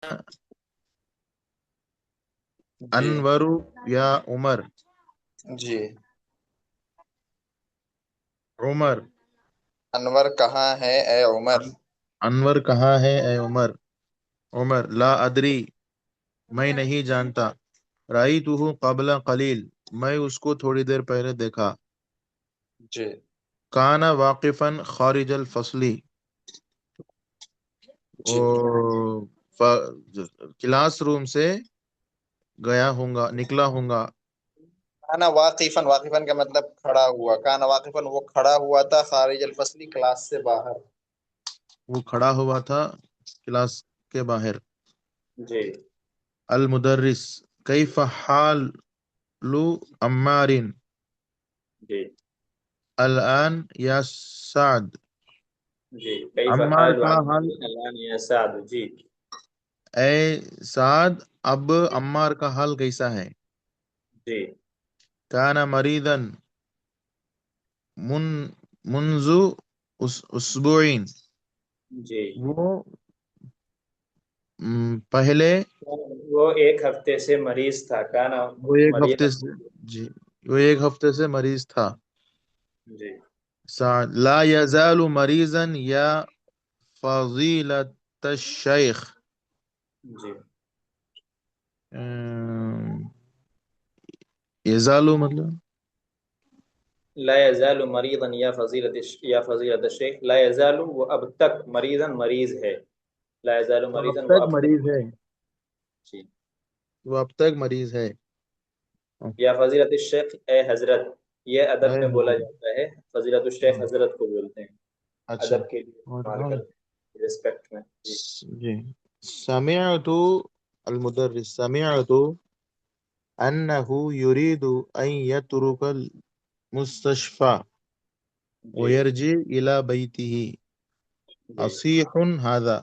جی انور یا عمر؟ جی عمر. انور کہاں ہے اے عمر؟ انور کہاں ہے اے عمر؟ عمر لا ادری، میں نہیں جانتا. رأیتہ قبل قلیل، میں اس کو تھوڑی دیر پہلے دیکھا. جی کان واقفا خارج الفصل، جی کلاس روم سے گیا ہوں گا، نکلا ہوں گا. کانا واقفن، واقفن کا مطلب کھڑا ہوا. کانا واقفن وہ کھڑا ہوا تھا، خارج الفصلی کلاس سے باہر. وہ کھڑا ہوا تھا کلاس کے باہر. جی المدرس کیف حال عمار جی الآن یا سعد؟ جی کیف عمار حال کا عمار حال، الان یا سعد؟ جی اے سعد اب عمار کا حال کیسا ہے؟ جی کان مریضا من منذ اسبوعین، جی وہ پہلے، وہ ایک ہفتے سے مریض تھا. کانا وہ ایک مریض. ہفتے سے، جی وہ ایک ہفتے سے مریض تھا. جی سعد لا یزال مریضا یا فضیلت الشیخ. جی یزالو مطلب لا يزال مریضا یا فضیلت الشیخ. لا يزال وہ اب تک، مریضا مریض ہے. لا يزال وہ اب مریضا وہ تک اب تک. مریض ہے، جی وہ اب تک مریض ہے. یا فضیلت الشیخ اے حضرت، یہ ادب اے میں بولا حضرت. جاتا ہے. فضیلت الشیخ حضرت کو بولتے ہیں، اچھا. ادب کے لیے استعمال کرتے ہیں، رسپیکٹ میں. جی جی سمعت المدرس سمعت أنه يريد أن يترك المستشفى جی ويرجع إلى بيته. جی أصيح هذا؟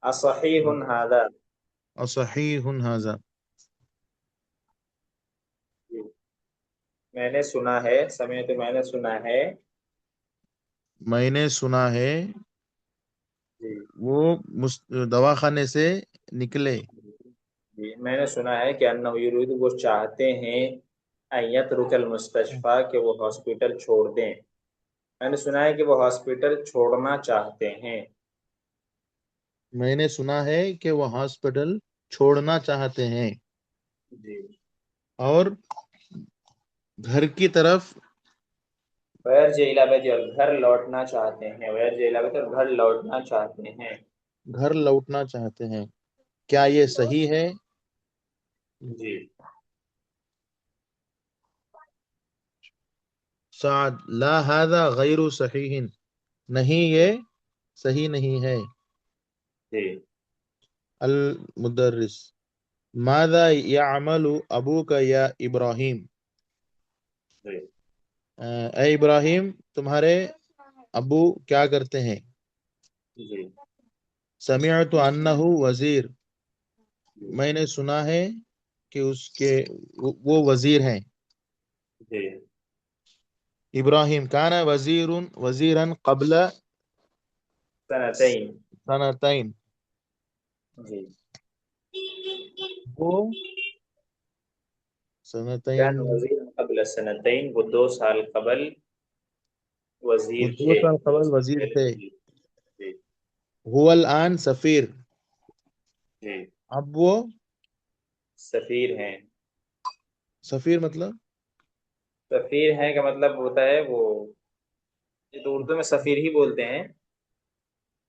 اصحیح هذا؟ أصحيح هذا؟ جی میں نے سنا ہے، سمیت میں نے سنا ہے. میں نے سنا ہے جی وہ دواخانے سے نکلے. جی میں نے سنا ہے کہ انہ یرید وہ چاہتے ہیں، ان یترک المستشفی کہ وہ ہاسپٹل چھوڑ دیں. میں نے سنا ہے کہ وہ ہاسپٹل چھوڑنا چاہتے ہیں. میں نے سنا ہے کہ وہ ہاسپٹل چھوڑنا چاہتے ہیں جی اور گھر کی طرف، ویر جیلا بیت اور گھر لوٹنا چاہتے ہیں. ویر جیلا بیت اور گھر لوٹنا چاہتے ہیں. گھر لوٹنا چاہتے ہیں. کیا یہ صحیح ہے؟ جی سعد لا هذا غیر صحیح، نہیں یہ صحیح نہیں ہے. جی المدرس ماذا يعمل ابوک یا ابراہیم؟ جی اے ابراہیم تمہارے ابو کیا کرتے ہیں؟ جی سمعت انہ وزیر، میں نے سنا ہے کہ اس کے وہ وزیر ہیں. جی ابراہیم کان وزیرا قبل سنتین. سنتین، جی وہ سنتین، کان وزیر قبل سنتین، وہ 2 سال قبل وہ وزیر دو تھے. سال قبل وزیر سفیر. تھے. جی جی هو الان سفیر، جی اب وہ سفیر ہیں. سفیر مطلب سفیر ہیں کا مطلب ہوتا ہے وہ، یہ تو اردو میں سفیر ہی بولتے ہیں،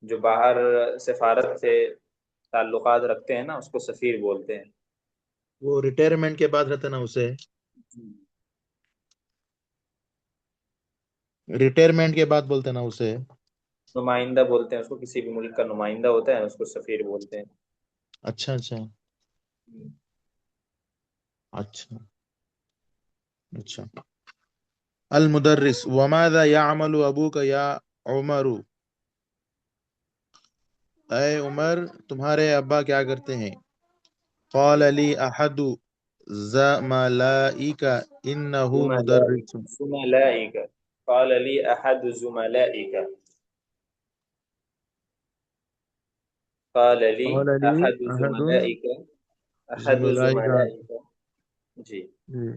جو باہر سفارت سے تعلقات رکھتے ہیں نا، اس کو سفیر بولتے ہیں. وہ ریٹائرمنٹ کے بعد رہتا نا اسے، ریٹائرمنٹ کے بعد بولتے نا اسے. نمائندہ بولتے ہیں اس کو، کسی بھی ملک کا نمائندہ ہوتا ہے اس کو سفیر بولتے ہیں. اچھا اچھا اچھا اچھا. المدرس وماذا يعمل ابوک یا عمر؟ اے عمر تمہارے ابا کیا کرتے ہیں؟ قال لی احد زملائک انه مدرس. زملائک. قال لی احد زملائک. قال لي قال لي أحد أحد زملائك أحد زملائك. زملائك جی جی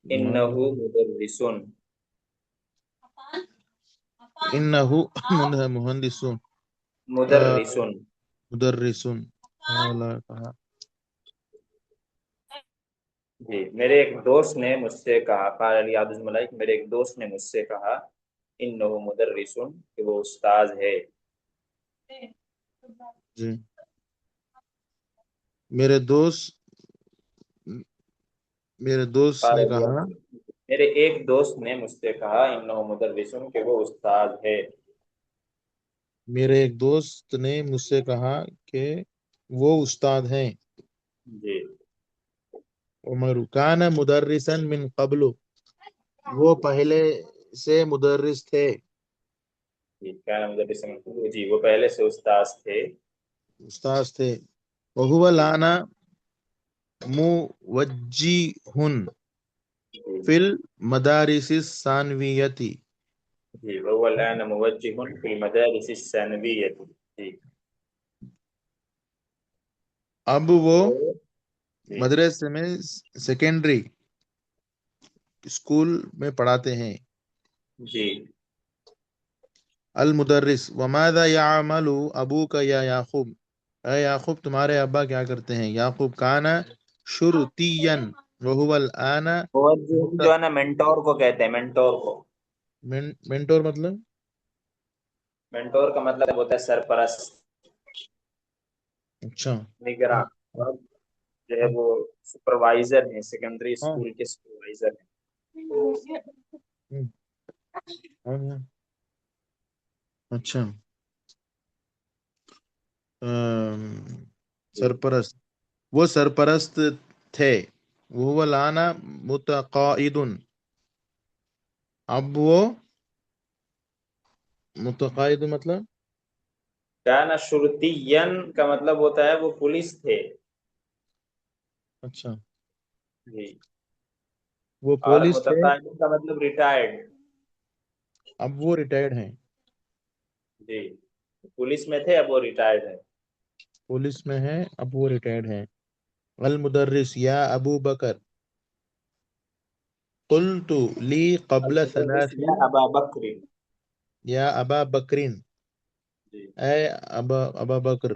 إنه مدرس إنه مهندس. مدرس مدرس. قال کہا. جی میرے ایک دوست نے مجھ سے کہا، قال علی عبد الملائک، میرے ایک دوست نے مجھ سے کہا، انہ مدرس، کہ وہ استاذ ہے. جی میرے دوست قال نے علی کہا. میرے ایک دوست نے مجھ سے کہا انہ مدرس، کہ وہ استاذ ہے. میرے ایک دوست نے مجھ سے کہا کہ وہ استاد ہیں. جی عمر کان مدرسا من قبل، وہ پہلے سے مدرس تھے. جی کیا مدرس، جی وہ پہلے سے استاذ تھے. استاد تھے. وہو جی لانا موجہ جی فی المدارس الثانویتی. جی وهو الآن موجه في المدارس الثانوية. جی اب وہ وہ جی مدرسے میں سیکنڈری اسکول میں پڑھاتے ہیں. جی المدرس وماذا يعمل ابوک یا یعقوب، اے یعقوب تمہارے ابا کیا کرتے ہیں. یعقوب کان شرطیا وهو الآن موجه مت... جو ہے نا مینٹور کو کہتے ہیں، مینٹور کو. مینٹور مطلب. مینٹور کا مطلب ہوتا ہے سرپرست، اچھا. نگراں. ہاں اور جو ہے وہ سپروائزر ہیں، سیکنڈری ہاں اسکول کے سپروائزر ہیں. ہاں. اچھا. سرپرست، وہ سرپرست تھے. وہ لانا متقاعد، اب وہ متقاعد مطلب. کانا شرطین کا مطلب ہوتا ہے وہ پولیس تھے. اچھا جی وہ اور پولیس تھے، متقاعد کا مطلب ریٹائرڈ. اب وہ ریٹائرڈ ہیں. جی پولیس میں تھے، اب وہ ریٹائرڈ ہے. پولیس میں ہیں، اب وہ ریٹائرڈ ہیں. المدرس یا ابو بکر قلت لی قبل المدرس ثلاث، یا ابا بکر. یا ابا بکرین، جی اے ابا بکر.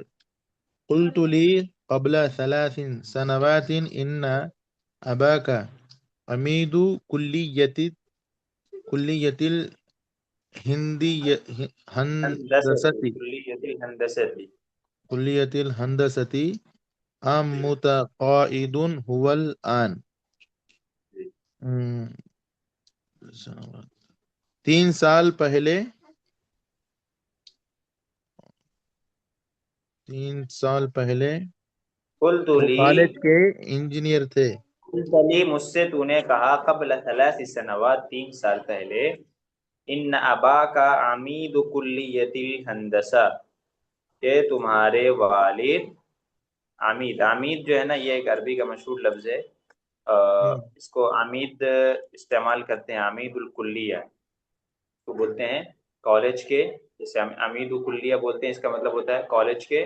قلت لی قبل 3 سنوات ان اباک عمید کلیت الہندی ہندستی، ہندستی، کلیت الہندستی. کلیت الہندستی ام متقاعد هو الآن. جی 3 سال پہلے، 3 سال پہلے قلت وہ لی، کالج کے انجینئر تھے. قلت لی مجھ سے تو نے کہا، قبل 3 سنوات، 3 سال پہلے، ان ابا کا عمید کلیت الہندسہ، کہ تمہارے والد عمید. عمید جو ہے نا یہ ایک عربی کا مشہور لفظ ہے. ہم، اس کو عمید استعمال کرتے ہیں، عمید الکلیہ کو بولتے ہیں کالج کے. جیسے ہم عمید الکلیہ بولتے ہیں، اس کا مطلب ہوتا ہے کالج کے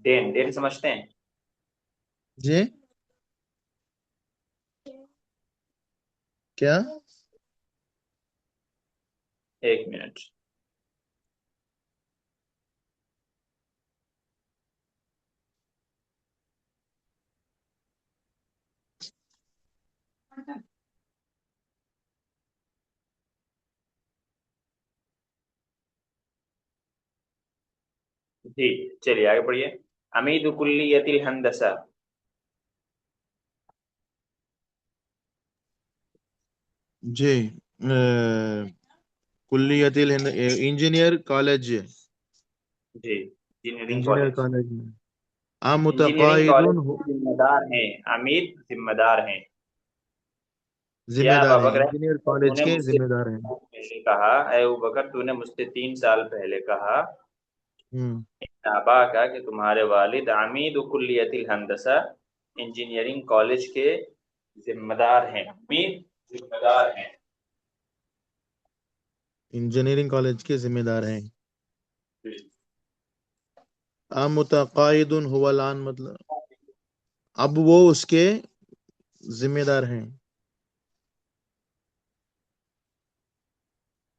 دین. دین سمجھتے ہیں؟ جی کیا. ایک منٹ. جی چلیے آگے پڑھیے. عمید کلیت الہندسہ. جی کلیت انجینئر کالج، جی انجینئرنگ انجینئر کالج. کالج میں. ام انجینئرنگ متقاعد کالج کے ذمہ دار ہیں، عمید ذمہ دار ہیں. یا ذمہ ابا دار ہیں، بکر، انجینئر تو کالج نے کے مجھ سے ذمہ دار ہیں. 3 سال پہلے کہا، اے ابو بکر تو نے مجھ سے 3 سال پہلے کہا، ہم، ابا کا کہ تمہارے والد عمید کلیت الہندسہ، انجینئرنگ کالج کے ذمہ دار ہیں. عمید ذمہ دار ہیں. انجینئرنگ کالج کے ذمہ دار ہیں. متقاعد هو الآن مطلب اب وہ اس کے ذمہ دار ہیں،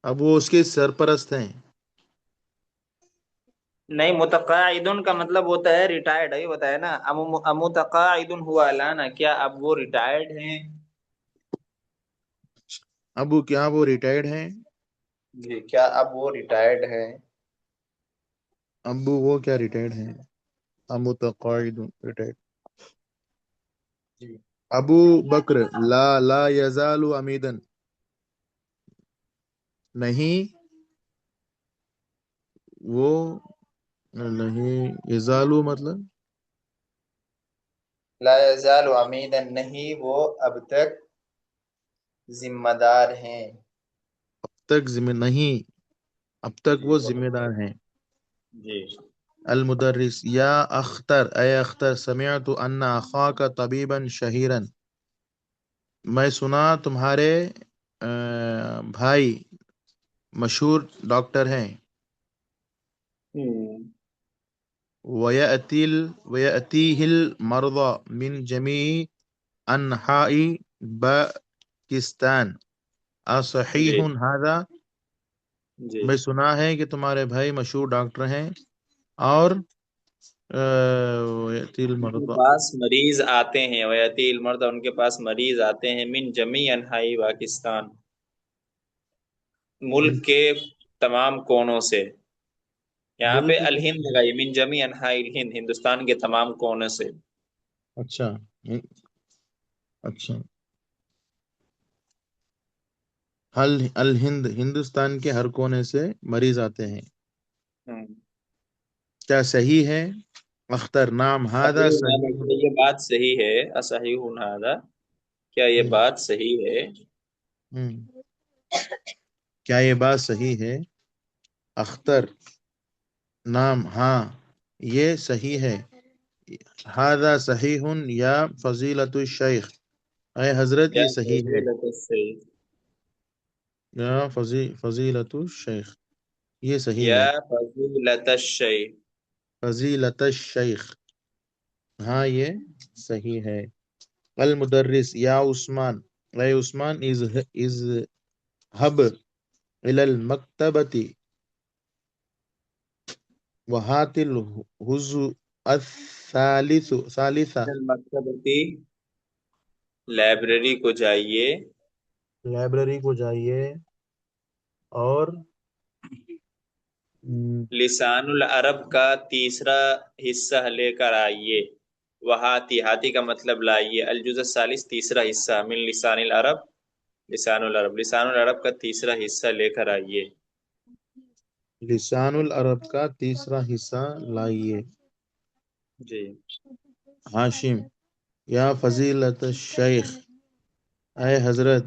اب وہ اس کے سرپرست ہیں۔ نہیں، متقاعدن کا مطلب ہوتا ہے ریٹائرڈ، یہ بتایا نا، امتقاعد ہوا الانا، کیا اب وہ ریٹائرڈ ہیں؟ ابو کیا وہ ریٹائرڈ ہیں؟ جی، کیا اب وہ ریٹائرڈ ہیں؟ ابو وہ کیا ریٹائرڈ ہیں؟ متقاعد ریٹائرڈ۔ جی، ابو بکر لا یزال امیدن، نہیں وہ، نہیں یزالو مطلب لا یزال عمیدا، نہیں وہ اب تک ذمہ دار ہیں۔ تک ذمہ نہیں، اب تک جی وہ ذمہ دار ہیں۔ جی المدرس یا اختر اے اختر سمعت ان اخاک طبیبا شہیرا، میں سنا تمہارے بھائی مشہور ڈاکٹر ہیں۔ وَيَأْتِيهِ الْمَرْضَى من جميع انحاء پاکستان جی اصحیح هذا، جی، میں سنا ہے کہ تمہارے بھائی مشہور ڈاکٹر ہیں، اور وَيَأْتِي ان کے الْمَرْضَى پاس مریض آتے ہیں، ویاتی المرد، ان کے پاس مریض آتے ہیں، من جمیع انحائی پاکستان، ملک من کے تمام کونوں سے۔ یہاں پہ ملک کے، الہند لگائی، من جمیع انحائی الہند، ہندوستان کے تمام کونوں سے۔ اچھا اچھا، الہند ہندوستان کے ہر کونے سے مریض آتے ہیں، ہوں۔ کیا صحیح ہے؟ اختر نام ہادہ صحیح صحیح، ہے، یہ بات صحیح ہے، اصحیح ھذا، کیا یہ ہم، بات صحیح ہے؟ ہم، کیا یہ بات صحیح ہے؟ اختر نام ہاں یہ صحیح ہے، ہادہ صحیح یا فضیلت الشیخ، اے حضرت یا یہ صحیح ہے، فضیلت الشیخ، یا فضیلت الشیخ، یہ صحیح یا ہے، فضیلت الشیخ۔ فضیلت الشیخ، ہاں یہ صحیح ہے۔ المدرس یا عثمان اے عثمان اذهب الى المکتبۃ وہات الحزو ثالثہ، المکتبتی، لائبریری کو جائیے، لائبریری کو جائیے، اور لسان العرب کا تیسرا حصہ لے کر آئیے، وہاتی، ہاتی کا مطلب لائیے، الجزء الثالث تیسرا حصہ، من لسان العرب، لسان العرب، لسان العرب کا تیسرا حصہ لے کر آئیے۔ لسان العرب کا تیسرا حصہ لائیے۔ جی، ہاشم یا فضیلت الشیخ، اے حضرت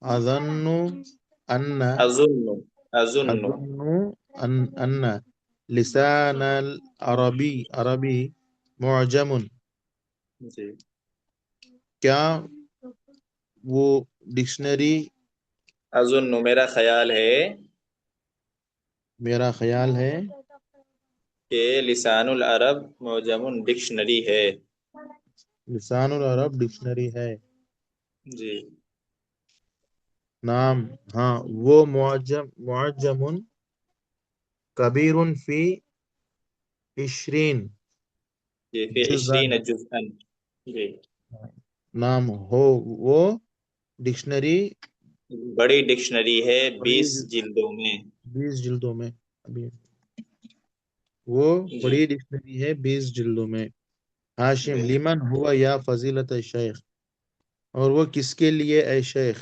اظن ان اظن، اظن، اظن ان لسان عربی معجم، جی، کیا وہ ڈکشنری، اظن میرا خیال ہے میرا خیال ہے کہ لسان العرب معجم ڈکشنری ہے۔ لسان العرب ڈکشنری ہے، جی، نام ہاں وہ معجم کبیر فی عشرین جی، فی جزء، 20 جزءا، جی، نام ہو وہ ڈکشنری بڑی ڈکشنری ہے، بڑی 20 جلدوں میں۔ 20 جلدوں میں، ابھی وہ جی بڑی ڈکشنری ہے 20 جلدوں میں۔ ہاشم جی، لیمن ہوا یا فضیلت الشیخ، اور وہ کس کے لیے اے شیخ؟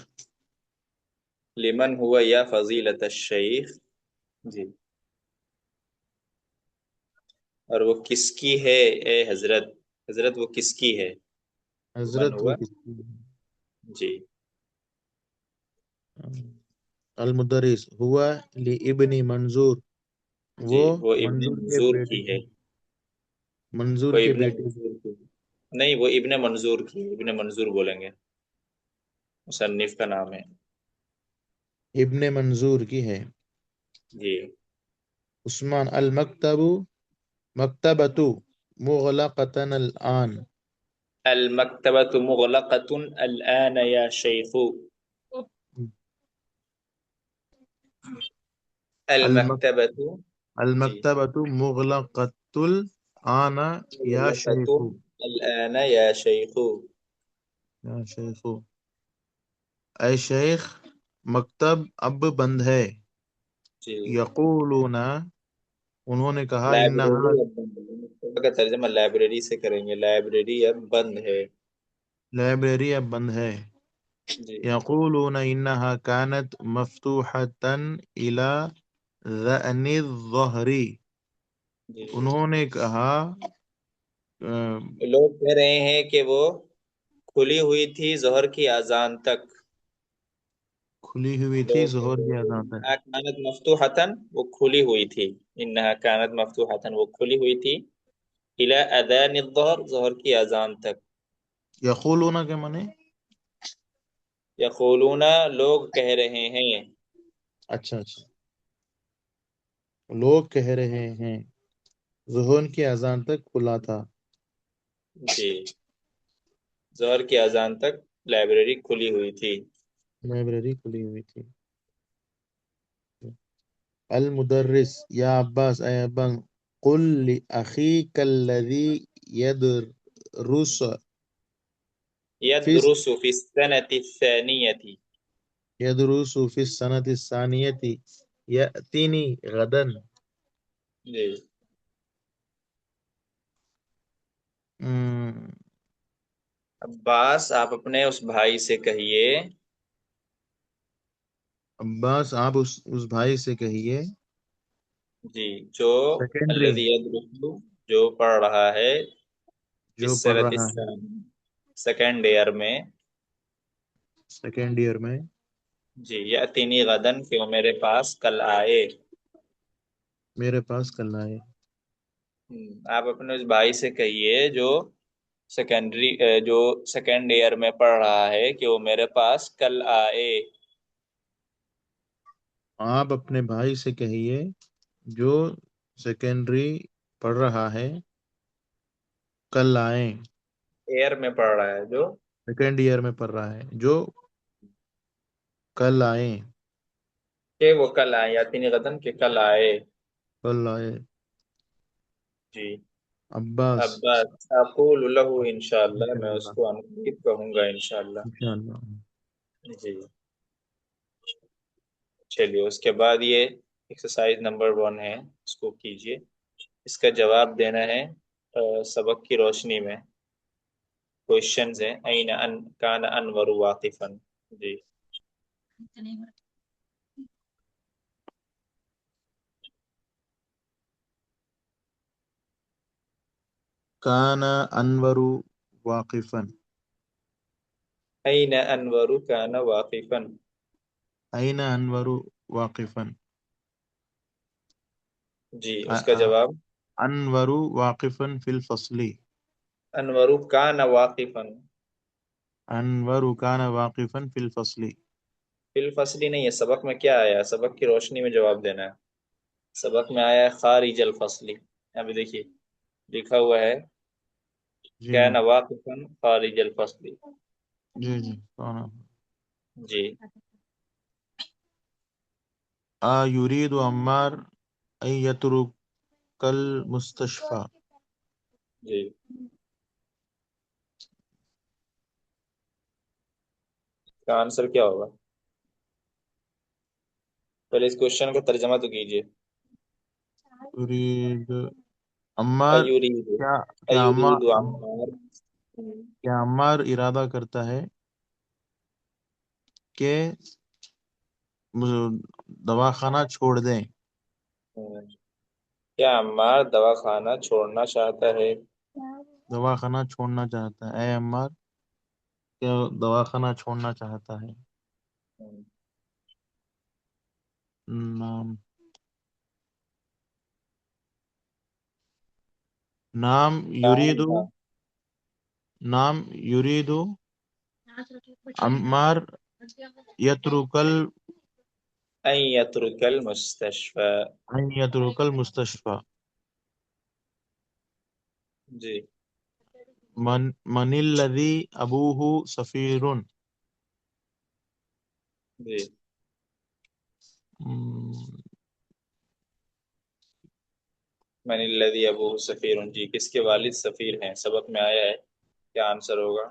لمن ہوا یا فضیلت الشیخ، جی، اور وہ کس کی ہے اے حضرت، حضرت وہ کس کی ہے؟ لمن حضرت وہ ہوا، کس کی لیے؟ جی المدرس ہوا لابن منظور، جی، وہ وہ ابن منظور کے منظور بیٹے کی کی، ہے، منظور وہ کے ابن بیٹے کی، منظور کی، نہیں وہ ابن منظور کی، ابن منظور بولیں گے، مصنف کا نام ہے۔ ابن منظور کی ہے۔ جی، عثمان المکتب مکتبۃ مغلقۃ الآن. المکتبۃ مغلقۃ الآن یا شیخ. المک المکتبۃ. جی. المکتبۃ مغلقۃ الآن یا مغلقۃ شیخ. الآن یا شیخ. یا شیخ. اے شیخ مکتب اب بند ہے. جی. یقولون انہوں نے کہا انہا لائبریری اب بند ہے، مکتبہ کا ترجمہ لائبریری سے کریں گے، لائبریری اب بند ہے. لائبریری اب بند ہے. جی. یقولون انہا کانت مفتوحۃ الی ذأن الظہر. جی. انہوں نے کہا لوگ کہہ رہے ہیں کہ وہ کھلی ہوئی تھی ظہر کی اذان تک. کھلی ہوئی تھی لوگ ظہر کہتے کی ہیں اذان تک. انہا کانت مفتوحتن، وہ کھلی ہوئی تھی. انہا کانت مفتوحتن، وہ کھلی ہوئی تھی. الى اذان الظہر، ظہر کی اذان تک. یقولون کے معنی. یقولون، لوگ کہہ رہے ہیں. اچھا اچھا. لوگ کہہ رہے ہیں ظہر کی اذان تک کھلا تھا. جی. ظہر کی اذان تک لائبریری کھلی ہوئی تھی. لائبریری کھلی ہوئی تھی. المدرس یا عباس اے ابن قل لأخیک الذی يدرس فی یدرس فی السنة الثانیة. يدرس في السنة الثانية يأتني غدا. جی. ام، عباس، آپ اپنے اس بھائی سے کہیے. عباس آپ اس بھائی سے کہیے. جی. جو سیکنڈری الذی یدرس، جو پڑھ رہا ہے، فی جو پڑھ السنة رہا ہے الثانیة، سیکنڈ ایئر میں. سیکنڈ ایئر میں. جی. یأتینی غدن، کہ وہ میرے پاس کل آئے. میرے پاس کل آئے. آپ اپنے اس بھائی سے کہیے جو سیکنڈری جو سیکنڈ ایئر میں پڑھ رہا ہے کہ وہ میرے پاس کل آئے. آپ اپنے بھائی سے کہیے جو سیکنڈری پڑھ رہا ہے کل آئیں. ایئر میں پڑھ رہا ہے جو. سیکنڈ ایئر میں پڑھ رہا ہے جو کل آئیں. کہ وہ کل آئے، یاتینی غدن، کہ کل آئے. کل آئے. جی. عباس عباس، اقول له انشاءاللہ، میں اس انشاءاللہ. کو ان قریب کہوں گا انشاءاللہ. انشاءاللہ. جی. چلیے، اس کے بعد یہ ایکسرسائز نمبر 1 ہے، اس کو کیجئے. اس کا جواب دینا ہے سبق کی روشنی میں. کوشچنز ہیں. این ان کان انور واقفا. جی. کان انور واقفا. این انور کان واقفا. أين انور واقفا. جی. اس کا جواب انور واقفا في الفصل. انور کان واقفا. انور كان واقفا في الفصل. فی الفصل نہیں ہے، سبق میں کیا آیا؟ سبق کی روشنی میں جواب دینا ہے. سبق میں آیا ہے خارج الفصل. ابھی دیکھیے لکھا ہوا ہے جی کان واقفا خارج الفصل. جی جی. جی. يريد عمار أن يترك المستشفى. جی. اس کا آنسر کیا ہوگا؟ پہلے اس کوشچن کا ترجمہ تو کیجیے. يريد عمار ایورید، کیا کیا عمار ایورید عمار. کیا عمار ارادہ کرتا ہے کہ دواخانہ چھوڑ دیں. کیا عمار دواخانہ چھوڑنا چاہتا ہے؟ دواخانہ چھوڑنا چاہتا ہے. اے عمار کیا دواخانہ چھوڑنا چاہتا ہے. نام نام نام یرید. تھا. نام یرید عمار یترک ان یترک المستشفى. ان یترک المستشفى. جی من الذی ابوہ سفیر. جی من الذی ابوہ سفیر، جی کس کے والد سفیر ہیں، سبق میں آیا ہے، کیا آنسر ہوگا؟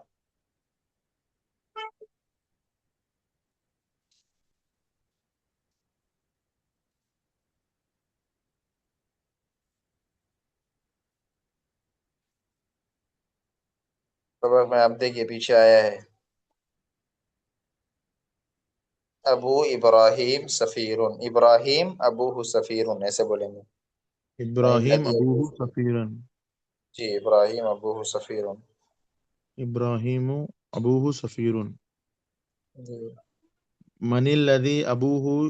سبق میں آپ دیکھیے پیچھے آیا ہے ابو ابراہیم سفیر، ابراہیم ابوہ سفیر، ایسے بولیں گے. من ابراہیم الذی ابوہ ابوہ، سفیرا. جی ابراہیم ابوہ سفیر. ابراہیم ابوہ سفیر. جی من الذی ابوہ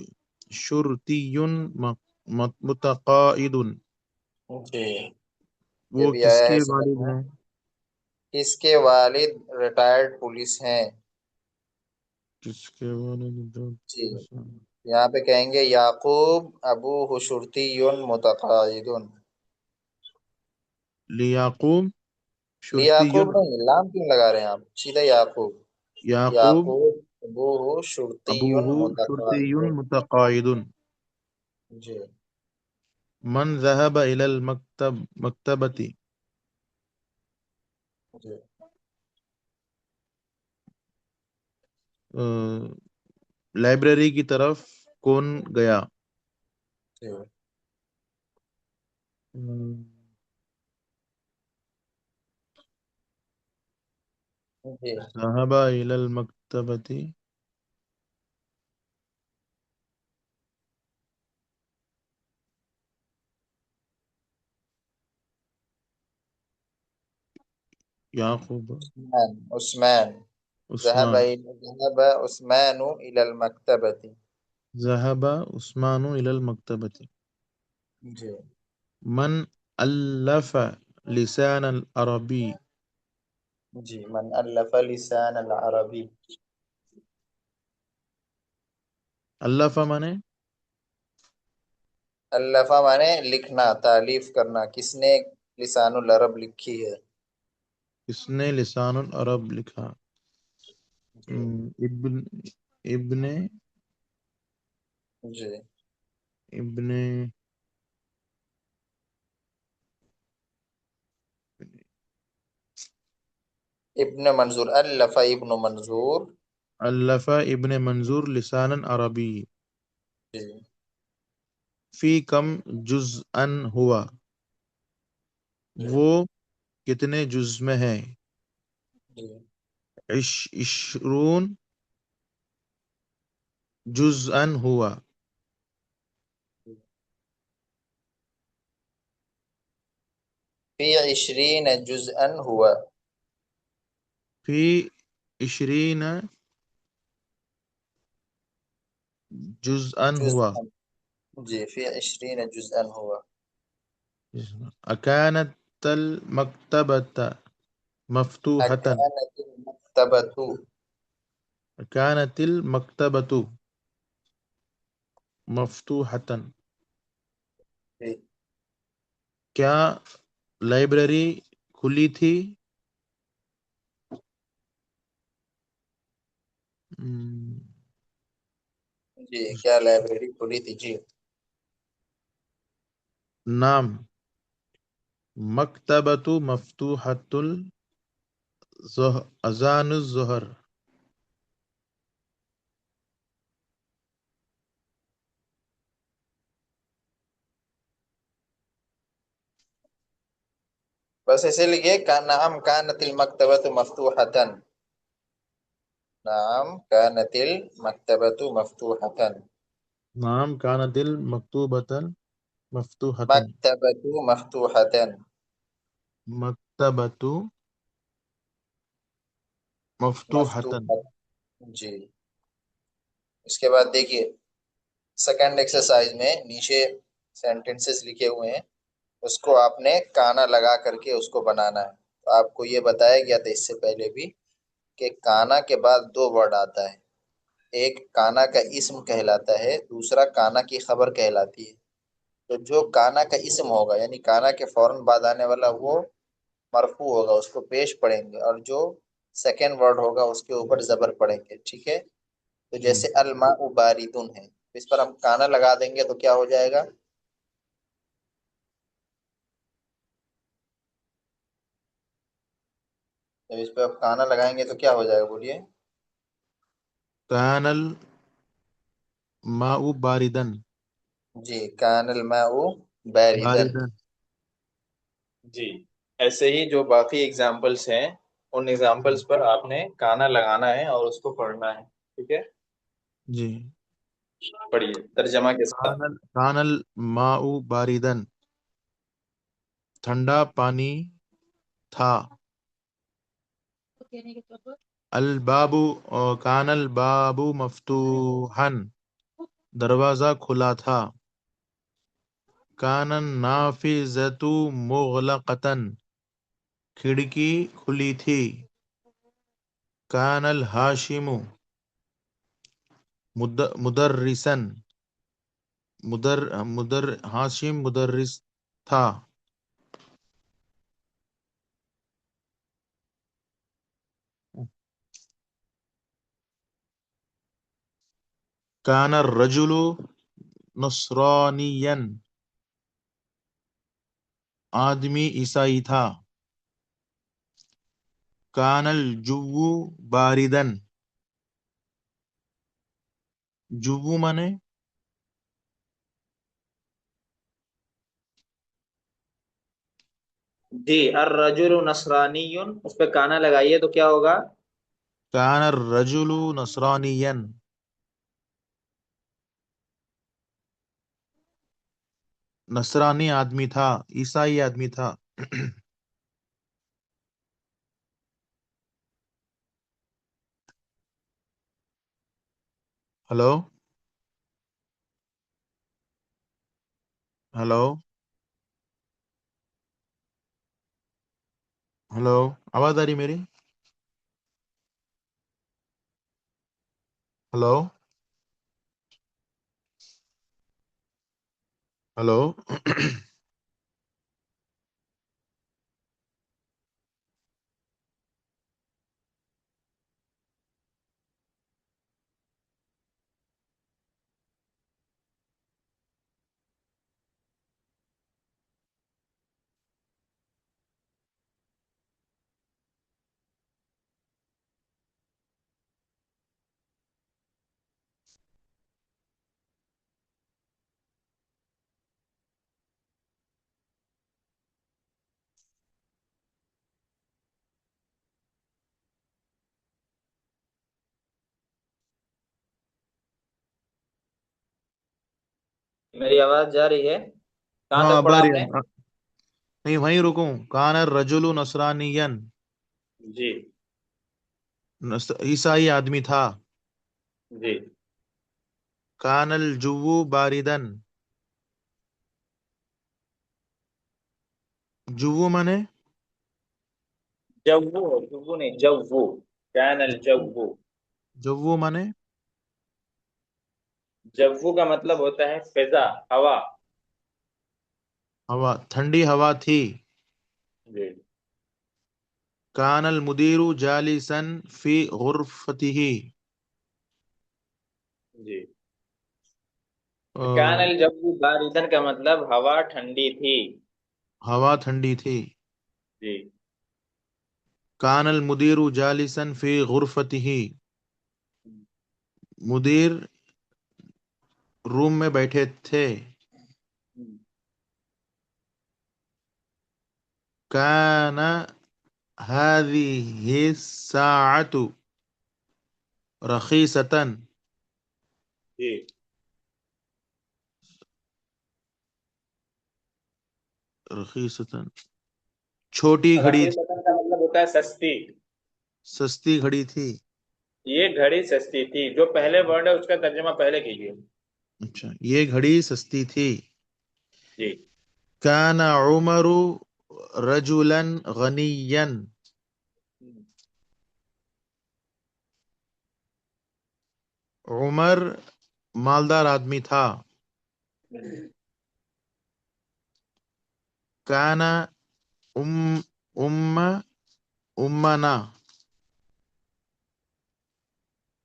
شرطی متقاعد. جی یہ وہ بھی کس آیا کے ہے سبق والد میں. ہیں؟ اس کے والد ریٹائرڈ پولیس ہیں. کس کے والد؟ جی یہاں پہ کہیں گے یعقوب ابوہ شرطی متقاعد. لیعقوب شرطی. یعقوب نہیں، لام کیوں لگا رہے ہیں آپ، سیدھا یعقوب. یعقوب یعقوب ابوہ شرطی ابوہ شرطی متقاعد. متقاعد. جی من ذهب إلى مکتبتی. جی لائبریری کی طرف کون گیا؟ جی جی ذهب إلى المکتبتی. یعقوب. عثمان. ذهب عثمان. ذهب عثمان إلى المكتبة. ذهب عثمان إلى المکتبتی. جی من ألف لسان العربی. جی من ألف لسان العربي. الف مانے الف مانے لکھنا، تالیف کرنا. کس نے لسان العرب لکھی ہے؟ کس نے لسان العرب لکھا؟ جی ابن ابن جی ابن ابن منظور، الف ابن منظور. الف ابن منظور لسانا عربی. جی فی کم جزءا ہوا. جی وہ کتنے جز میں ہے؟ جی عشرون جزءا ہوا. فی 20 جزءا ہوا. فی عشرین جزءا ہوا. جزءا، جی فی 20 جزءا ہوا. اکانت المکتبۃ مفتوحة. اکانت المکتبۃ. كانت المكتبة مفتوحة. جی کیا لائبریری کھلی تھی؟ جی کیا لائبریری کھلی تھی؟ جی نام مکتبۃ مفتوحة اذان الظہر. بس ایسے لکھیے نعم کانت المکتبۃ مفتوحة. نعم كانت المكتبة مفتوحة. نام كانت المکتوبۃ مفتوحة. مكتبة مفتوحة. مکتبۃ مفتوحة. مفتوحة. جی اس کے بعد دیکھیے سیکنڈ ایکسرسائز میں نیچے سینٹنسز لکھے ہوئے ہیں، اس کو آپ نے کانا لگا کر کے اس کو بنانا ہے. تو آپ کو یہ بتایا گیا تھا اس سے پہلے بھی کہ کانا کے بعد دو ورڈ آتا ہے، ایک کانا کا اسم کہلاتا ہے، دوسرا کانا کی خبر کہلاتی ہے. تو جو کانا کا اسم ہوگا یعنی کانا کے فوراً بعد آنے والا وہ مرفوع ہوگا اس کو پیش پڑھیں گے، اور جو سیکنڈ ورڈ ہوگا اس کے اوپر زبر پڑھیں گے، ٹھیک ہے؟ تو جی جیسے الماء باردن ہے، اس پر ہم کانا لگا دیں گے تو کیا ہو جائے گا؟ جب اس پہ آپ کانا لگائیں گے تو کیا ہو جائے گا، بولیے؟ کان الماء باردن، جی، کان الماء باردن۔ باردن. جی، ایسے ہی جو باقی ایگزامپلس ہیں ان ایگزامپلس پر آپ نے کانا لگانا ہے اور اس کو پڑھنا ہے، ٹھیک ہے؟ جی. پڑھیے ترجمہ کے ساتھ۔ کان الماء باردن، ٹھنڈا پانی تھا. الباب، کان الباب مفتوحا، دروازہ کھلا تھا. کان النافذۃ مغلقۃ، کھڑکی کھلی تھی. کان الہاشم مدرسا، ہاشم مدرس تھا. کان الرجل نصرانیا، آدمی عیسائی تھا. کان الجو باردن، جو مانے جی، الرجل نصرانی، اس پہ کانا لگائیے تو کیا ہوگا؟ کان الرجل نصرانیا، نصرانی آدمی تھا، عیسائی آدمی تھا. ہلو ہلو ہلو، آواز آ رہی میری؟ Hello hello. میری آواز جا رہی ہے؟ کہاں ہاں تک اب آ پڑھا رہی آپ ہے. نے؟ نہیں وہیں رکوں. کان الرجل نصرانیا، جی عیسائی آدمی تھا. جی. کان الجو باردن، جو مانے جو، جو نہیں، جو، کان الجو. جو مانے جو کا مطلب ہوتا ہے فضا، ہوا. ہوا، ٹھنڈی ہوا تھی. جی کان المدیر جالسا فی غرفتہ، جی. کان آ، الجو باردن کا مطلب ہوا ٹھنڈی تھی. ہوا ٹھنڈی تھی. جی کان المدیر جالسا فی غرفتہ، مدیر روم میں بیٹھے تھے. کان هذه الساعة رخیصة، جی. رخیصة چھوٹی گھڑی، رخیص کا مطلب ہوتا ہے سستی. سستی گھڑی تھی. یہ گھڑی سستی تھی. جو پہلے ورڈ ہے اس کا ترجمہ پہلے کیجیے. اچھا، یہ گھڑی سستی تھی. جی کان عمر رجلا غنیا، عمر مالدار آدمی تھا. کان ام ام امنا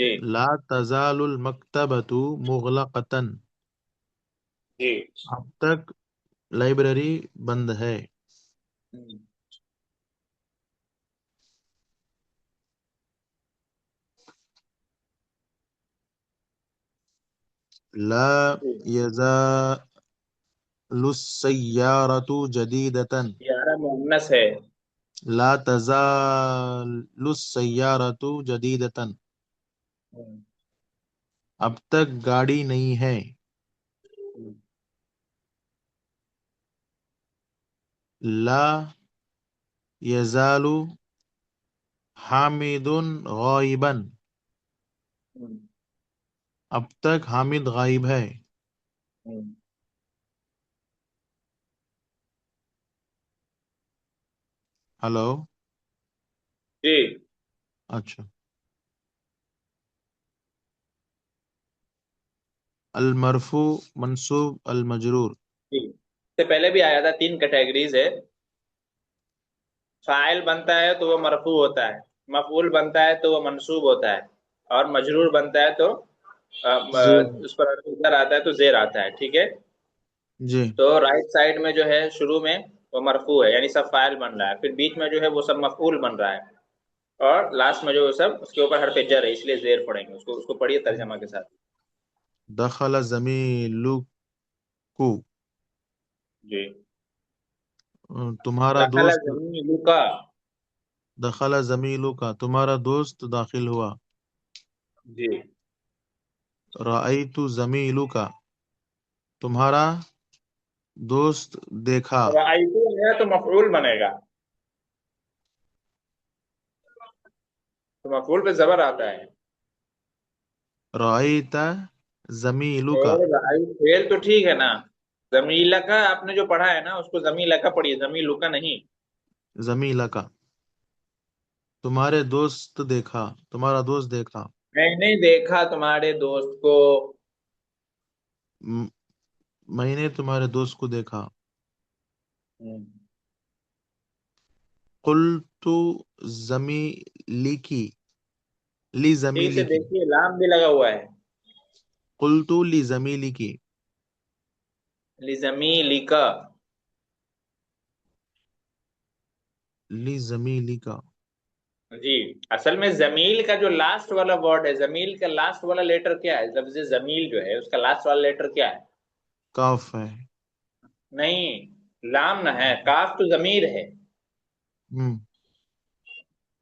جی لا تزال المکتبۃ مغلقۃ، جی اب تک لائبریری بند ہے. ہم، لا جی یزال السیارۃ جدیدۃ، 11 مؤنث ہے. لا تزال السیارۃ جدیدۃ، ہم، اب تک گاڑی نہیں ہے. ہم، لا یزال حامد غائبا، ہم، اب تک حامد غائب ہے. ہم. ہلو. جی اچھا. المرفوع منصوب المجرور. جی اس سے پہلے بھی آیا تھا، 3 کیٹیگریز ہے. فاعل بنتا ہے تو وہ مرفوع ہوتا ہے، مفعول بنتا ہے تو وہ منصوب ہوتا ہے، اور مجرور بنتا ہے تو زیر. اس پر ادھر آتا ہے تو زیر آتا ہے. ٹھیک ہے. جی. تو رائٹ سائڈ میں جو ہے شروع میں وہ مرفوع ہے، یعنی سب فاعل بن رہا ہے، پھر بیچ میں جو ہے وہ سب مفعول بن رہا ہے، اور لاسٹ میں جو وہ سب اس کے اوپر حرف جر ہے، اس لیے زیر پڑیں گے. اس کو پڑھیے ترجمہ کے ساتھ. دخل زمیلک، جی تمہارا دخل دوست. زمیلک. دخل زمیلک، تمہارا دوست داخل ہوا. جی رأیت زمیلک، تمہارا دوست دیکھا. رأیتو ہے تو مفعول بنے گا، تو مفعول پہ زبر آتا ہے. رأیت زمیلک. اور فعل تو ٹھیک ہے نا. زمیلہ کا آپ نے جو پڑھا ہے نا اس کو زمیلہ کا پڑھیے، زمیلو کا نہیں. زمیلک، تمہارے دوست دیکھا، تمہارا دوست دیکھا. میں نے دیکھا تمہارے دوست کو. م- میں نے تمہارے دوست کو دیکھا. ہم، قلت زمیلکی، لی ٹھیک سے زمیلکی. دیکھیے لام بھی لگا ہوا ہے. قلت لی زمیلکی. لزمیلک. لی زمیلکا. جی اصل میں زمیل کا جو لاسٹ والا ورڈ ہے، زمیل کا لاسٹ والا لیٹر کیا ہے؟ لفظ زمیل جو ہے اس کا لاسٹ والا لیٹر کیا ہے؟ کاف ہے. نہیں، لام نہ ہے، کاف تو ضمیر ہے. ہم،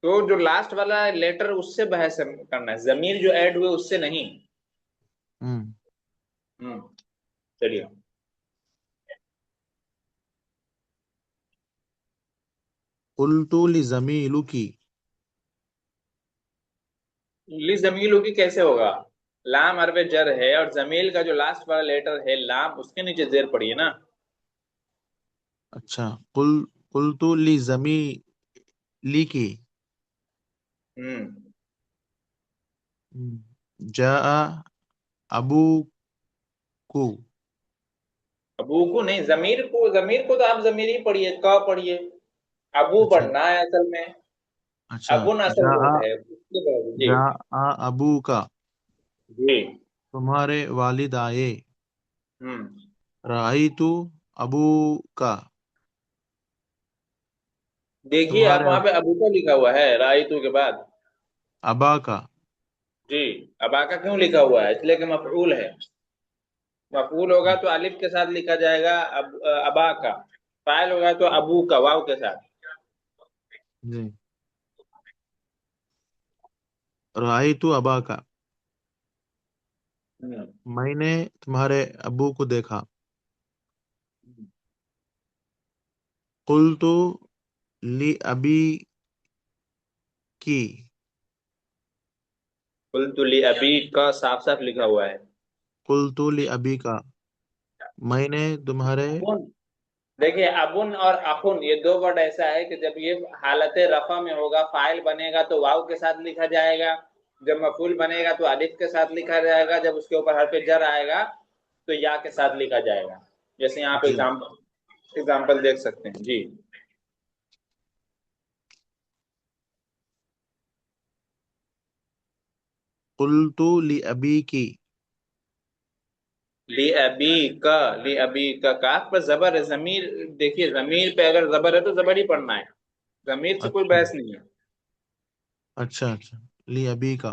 تو جو لاسٹ والا لیٹر اس سے بحث کرنا ہے، ضمیر جو ایڈ ہوئے اس سے نہیں. ہم. ہوں چلیے. قلت لزمیلکی. زمیلوں کی کیسے ہوگا؟ لام حرف جر ہے اور زمیل کا جو لاسٹ والا لیٹر ہے لام، اس کے نیچے زیر پڑی ہے نا. اچھا. قلت لزمیلکی. ہوں جاء ابوکو. ابو کو نہیں، ضمیر کو. ضمیر کو تو آپ ضمیر ہی پڑھیے، کا پڑھیے. ابو اچھا. پڑھنا ہے اصل میں. اچھا. ابن اصل جاء ورڈ ہے اس کے بعد. جی جاء ابوکا، جی تمہارے والد آئے. ہوں رأیت ابوکا، دیکھیے آپ تمہارے وہاں پہ ابو کا لکھا ہوا ہے رائتو کے بعد. ابا کا. جی ابا کا کیوں لکھا ہوا ہے؟ اس لیے کہ مفعول ہے. مفعول ہوگا تو الف کے ساتھ لکھا جائے گا ابا کا. فاعل ہوگا تو ابو کا واو کے ساتھ. جی. رأیت ابا کا، ہوں، میں نے تمہارے ابو کو دیکھا. قلت لأبی کی. قلت لأبی کا صاف صاف لکھا ہوا ہے. قلت لأبی کا، میں نے تمہارے. ابن، دیکھیے ابن اور اخن یہ دو ورڈ ایسا ہے کہ جب یہ حالت رفع میں ہوگا، فاعل بنے گا تو واو کے ساتھ لکھا جائے گا، جب مفعول بنے گا تو الف کے ساتھ لکھا جائے گا، جب اس کے اوپر حرف جر آئے گا تو یا کے ساتھ لکھا جائے گا. جیسے یہاں پہ جی. اگزامپل دیکھ سکتے ہیں. جی قلت لأبيك. لی ابی کا کاف پر زبر ہے، ضمیر دیکھیے ضمیر پہ اگر زبر ہے تو زبر ہی پڑھنا ہے، ضمیر سے کوئی اچھا بحث نہیں ہے۔ اچھا اچھا، لأبيك.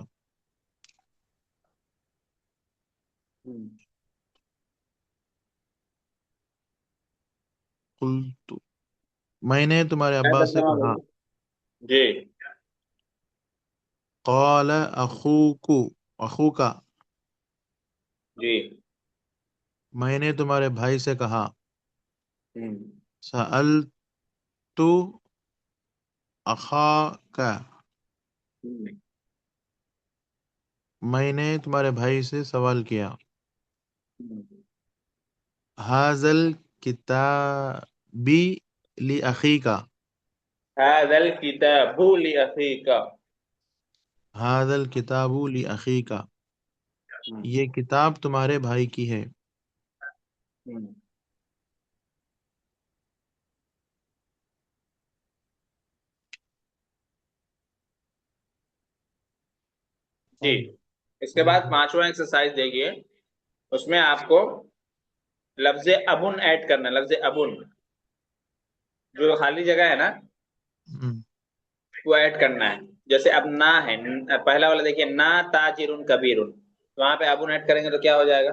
قلت، میں نے تمہارے میں ابا سے ترجمہ کہا. بولوں جی قال اخوک، اخوک، جی میں نے تمہارے بھائی سے کہا. ہوں سألت اخاک، ہوں میں نے تمہارے بھائی سے سوال کیا. ہوں۔ هذا الكتاب لأخيك، هذا الكتاب لأخيك۔ هذا الكتاب لأخيك، ہوں یہ کتاب تمہارے بھائی کی ہے. ہوں۔ جی اس کے بعد پانچواں ایکسرسائز دیکھیے، اس میں آپ کو لفظ ابن ایڈ کرنا ہے، لفظ ابن جو خالی جگہ ہے نا ہم، وہ ایڈ کرنا ہے۔ جیسے اب نا ہے، پہلا والا دیکھیے نا تاجر کبیر، وہاں پہ ابن ایڈ کریں گے تو کیا ہو جائے گا؟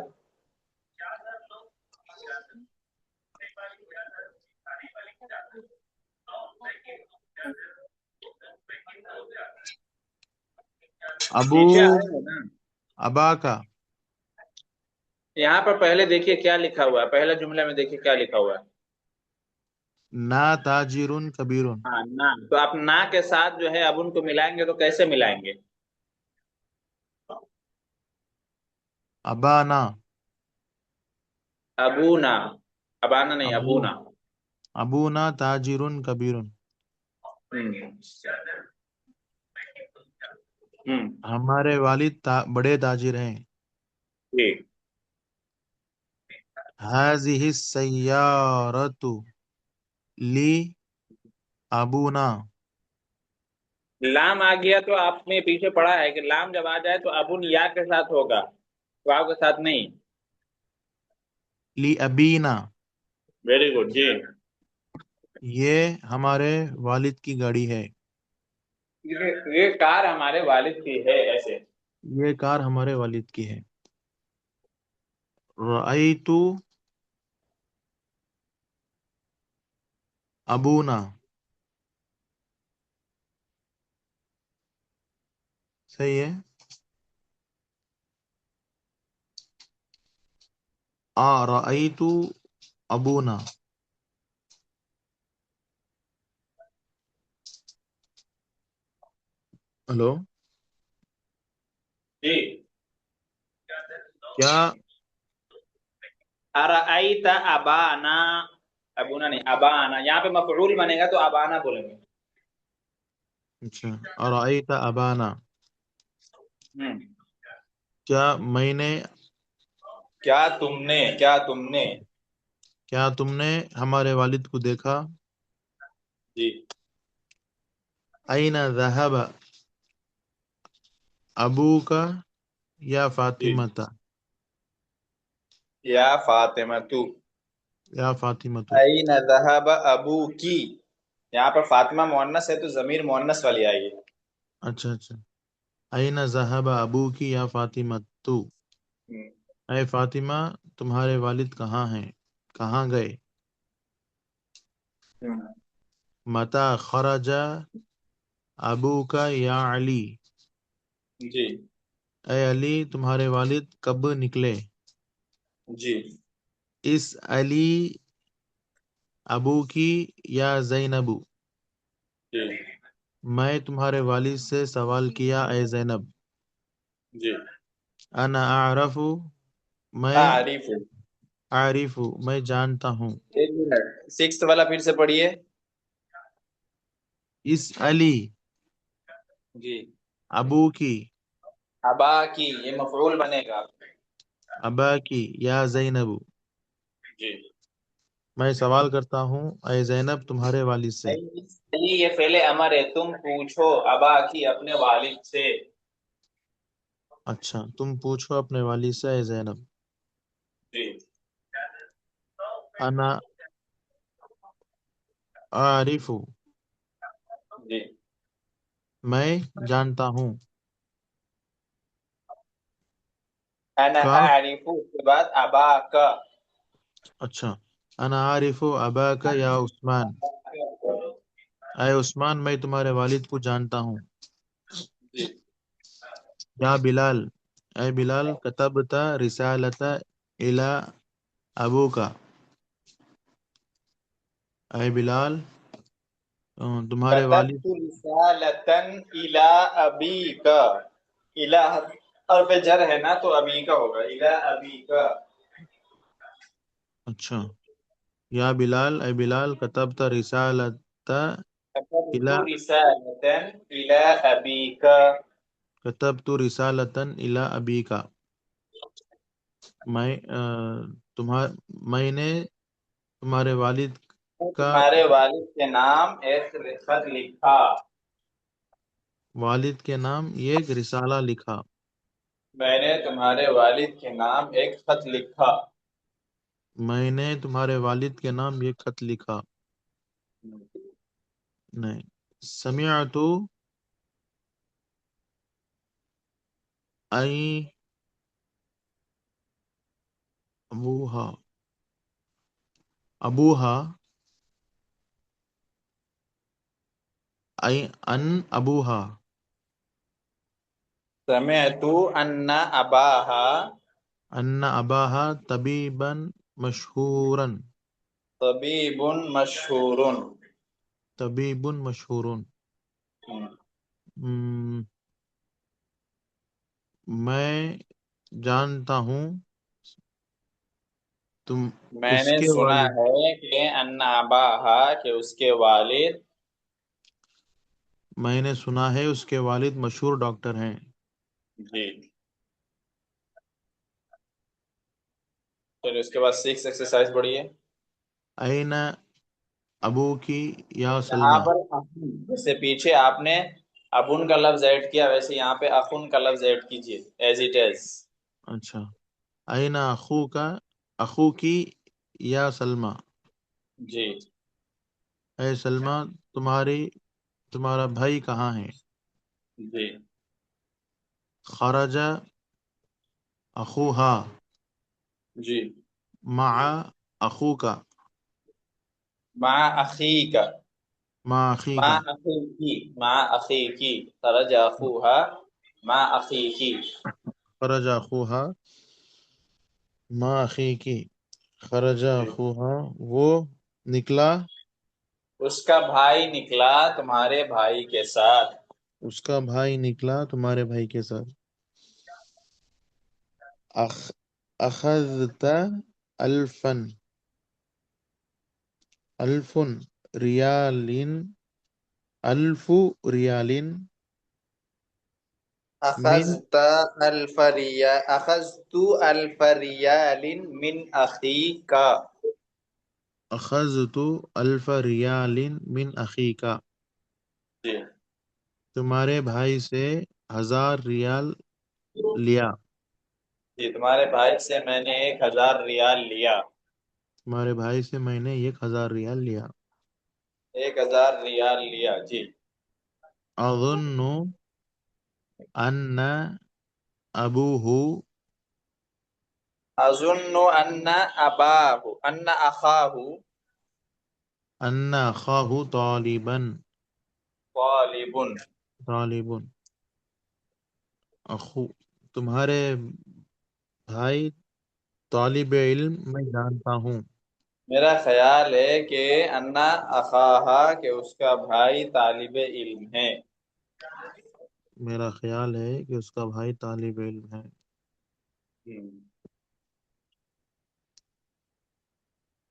ابو نیچے آئے گا نا، ابا کا. یہاں پر پہلے دیکھیے کیا لکھا ہوا ہے، پہلا جملے میں دیکھیے کیا لکھا ہوا ہے۔ نا تاجر کبیر. ہاں نا، تو آپ نا کے ساتھ جو ہے ابن کو ملائیں گے تو کیسے ملائیں گے؟ ابانا، ابونا، ابانا نہیں ابو ابونا۔ ابونا تاجر کبیر. ہوں ہوں ہمارے والد بڑے تاجر ہیں. جی هذه السيارة لی ابونا. لام آ گیا تو آپ نے پیچھے پڑھا ہے کہ لام جب آ جائے تو ابن یا کے ساتھ ہوگا، واو کے ساتھ نہیں۔ لی ابینا، ویری گڈ جی۔ یہ ہمارے والد کی گاڑی ہے. یہ کار ہمارے والد کی ہے، ایسے۔ یہ کار ہمارے والد کی ہے. رأیت ابونا، صحیح ہے. رأیت ابونا. ہلو، جی کیا ارأیت ابانا، ابونا نہیں ابانا، یہاں پہ مفعول بنے گا تو ابانا بولیں گے۔ اچھا، رأیت ابانا، ہوں کیا میں نے، کیا تم نے ہمارے والد کو دیکھا. جی این ذهب ابوک یا جی فاطمہ، یا فاطمہ تو، یا فاطمہ. این ذهب ابوکی، یہاں پر فاطمہ مؤنث ہے تو ضمیر مؤنث والی آئے گی۔ اچھا اچھا، این ذهب ابوک یا فاطمہ. ہوں، اے فاطمہ، تمہارے والد کہاں ہیں، کہاں گئے. ہوں، متی خرج ابوک یا علی، جی اے علی، تمہارے والد کب نکلے. جی اس علی ابوکی یا زینب، جی میں تمہارے والد سے سوال کیا اے زینب. جی انا اعرف، میں تعریف۔ عارف، میں جانتا ہوں. ایک منٹ، سکس والا پھر سے پڑھیے۔ اس علی جی ابوکی، ابا کی یہ مفعول بنے گا۔ اباکی یا زینب، جی میں سوال کرتا ہوں اے زینب تمہارے والد سے. یہ فعل امر ہے، تم پوچھو ابا کی اپنے والد سے۔ اچھا تم پوچھو اپنے والد سے اے زینب. جی انا عارف، جی. میں جانتا ہوں. انا کا اعرف کے بعد ابا کا. اچھا انا عارف اباک یا عثمان، اے عثمان میں تمہارے والد کو جانتا ہوں. جی یا بلال، اے بلال کتبت رسالت الی ابوک، اے بلال تمہارے والد. كتبت رسالة إلى أبيك. إلى حرف جر ہے نا تو ابی کا ہوگا. إلى أبيك. اچھا یا بلال، اے بلال کتبت رسالت كتبت الی رسالة إلى أبيك. کتبت رسالتا الی ابیک، میں میں نے تمہارے والد کا تمہارے والد کے نام ایک خط لکھا. والد کے نام ایک رسالہ لکھا. میں نے تمہارے والد کے نام ایک خط لکھا. میں نے تمہارے والد کے نام ایک خط لکھا. نہیں. سمعت ای ابوہا، ابوہا ای ان ابوہا، سمعت أن أباها ان اباہا طبیبا مشہورا، طبيب مشهور. طبیب مشہور. میں جانتا ہوں تم میں اس نے کے سنا والد. ہے کہ ان اباہا کہ اس کے والد. میں نے سنا ہے اس کے والد مشہور ڈاکٹر ہیں. جی. پھر اس کے بعد 6 ایکسرسائز پڑھیے. این ابو کی یا یہاں سلمہ. پر جیسے پیچھے آپ نے ابن کا لفظ ایڈ کیا ویسے یہاں پہ اخن کا لفظ ایڈ کیجیے ایز اٹ ایز. اچھا این اخو کا، اخو کی یا سلمہ، جی اے سلمہ تمہارا بھائی کہاں ہے. جی خرج اخوہا جی. مع اخوک، مع اخیک. مع اخیک. مع اخیکی. مع اخیکی. خرج اخوها مع اخیکی. خرج اخوہا مع اخیکی. خرج جی. اخوہا وہ نکلا، اس کا بھائی نکلا تمہارے بھائی کے ساتھ. اس کا بھائی نکلا تمہارے بھائی کے ساتھ. اخذت الفا، الف ریال، الف ریال من اخذت الف ریال من اخیک. اخذت الف ریال من اخیک، جی تمہارے بھائی سے 1000 ریال لیا. جی. تمہارے بھائی سے میں نے 1000 ریال لیا. تمہارے بھائی سے میں نے 1000 ریال لیا. 1000 ریال لیا. جی. اظن ان ابوہ، اظن ان اباہ ان اخاہ ان اخاہ طالبا، طالب. طالب. اخو تمہارے بھائی طالب علم، میں جانتا ہوں. میرا خیال ہے کہ انا اخاہا کہ اس کا بھائی طالب علم ہے. میرا خیال ہے کہ اس کا بھائی طالب علم ہے. جی.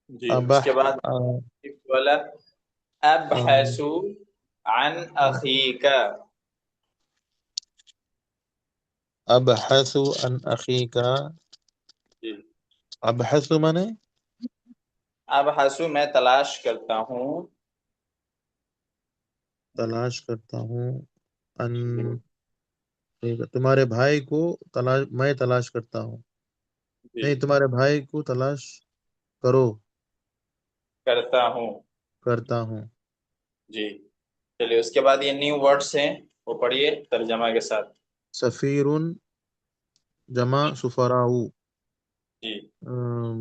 اس ابح کے بعد والا ابحث عن اخیک. ابحث عن اخیک. جی. ابحث منے ابحث میں تلاش کرتا ہوں. تلاش کرتا ہوں. ان ٹھیک ہے، تمہارے بھائی کو میں تلاش کرتا ہوں، جی، نہیں تمہارے بھائی کو تلاش کرو، کرتا ہوں، کرتا ہوں۔ جی۔ چلیے اس کے بعد یہ نیو ورڈس ہیں، وہ پڑھیے ترجمہ کے ساتھ۔ سفیر جمع سفراء، جی، ام،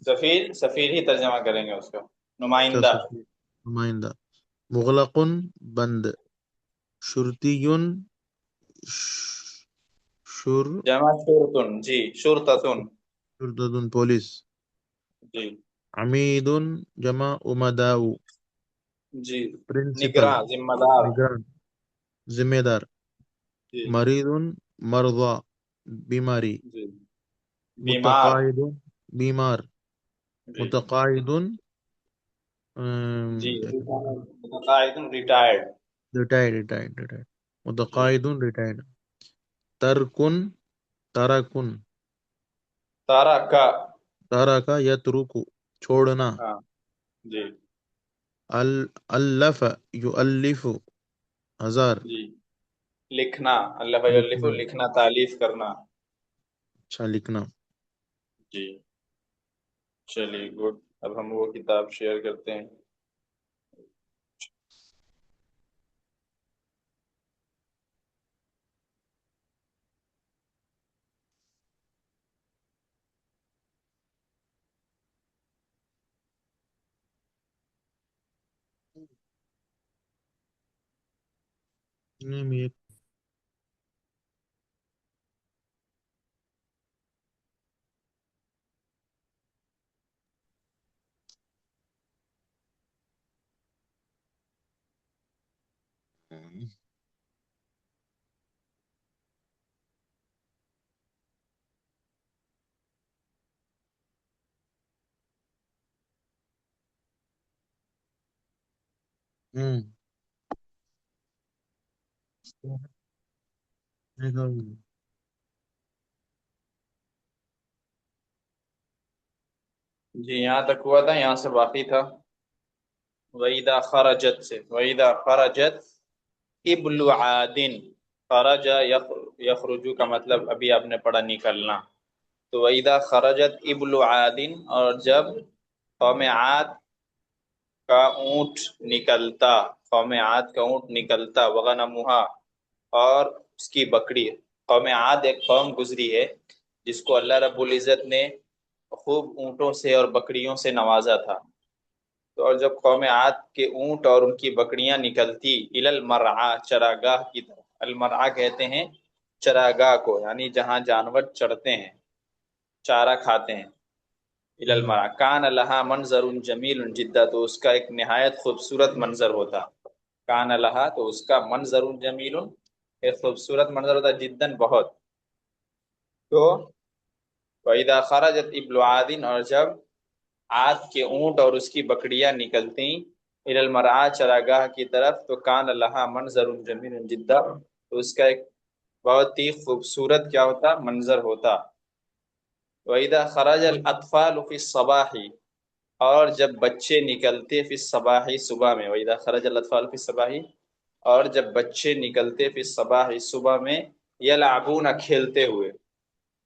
سفیر سفیر ہی ترجمہ کریں گے اس کو، اچھا نمائندہ۔ سفیر نمائندہ، مغلق بند، شرطی شر جمع شرطن، جی، شرطتن، شرطة پولیس، جی، عمید جمع امداء، جی، پرنسپل نگراں، ذمہ دار، نگران، ذمہ دار، جی، مریض مرضى بیماری، جی، بیمار، متقاعد بیمار، جی، متقاعد جی، متقاعد ریٹائرڈ، ریٹائرڈ، جی، متقاعد ریٹائرڈ، ترکن ترکن، تارکا، تارکا یترک چھوڑنا، ہاں، جی، الف یؤلف ہزار، جی، لکھنا، اللہ یؤلف، لکھنا، لکھنا، تالیف کرنا، اچھا لکھنا۔ جی۔ چلیے گڈ، اب ہم وہ کتاب شیئر کرتے ہیں۔ ہوں جی یہاں تک ہوا تھا، یہاں سے باقی تھا وَإِذَا خَرَجَتْ سے، وَإِذَا خَرَجَتْ ابل عادن، خرج یخرجو کا مطلب ابھی آپ نے پڑھا نکلنا، تو وَإِذَا خَرَجَتْ ابل عادن، اور جب قوم عاد کا اونٹ نکلتا، قوم عاد کا اونٹ نکلتا، وغنموہا، اور اس کی بکری۔ قوم عاد ایک قوم گزری ہے جس کو اللہ رب العزت نے خوب اونٹوں سے اور بکریوں سے نوازا تھا، تو اور جب قوم عاد کے اونٹ اور ان کی بکریاں نکلتی الی المرعا، چراگاہ کی طرف، المرعا کہتے ہیں چراگاہ کو، یعنی جہاں جانور چڑھتے ہیں، چارہ کھاتے ہیں، الی المرعا، کان لہا منظر جمیل جدا، تو اس کا ایک نہایت خوبصورت منظر ہوتا، کان لہا تو اس کا منظر جمیل، ایک خوبصورت منظر ہوتا، جدن بہت، تو وَإِذَا خَرَجَتْ ابل عادن، اور جب عاد کے اونٹ اور اس کی بکریاں نکلتی الی المرعا، چراگاہ کی طرف، تو کان لہا منظر جمیل جدا، تو اس کا ایک بہت ہی خوبصورت کیا ہوتا، منظر ہوتا۔ وَإِذَا خَرَجَ الْأَطْفَالُ فِي الصَّبَاحِ، اور جب بچے نکلتے فی الصباح، صبح میں، وَإِذَا خَرَجَ الْأَطْفَالُ فِي الصَّبَاحِ، اور جب بچے نکلتے فی الصباح، صبح میں، یلعبون، کھیلتے ہوئے،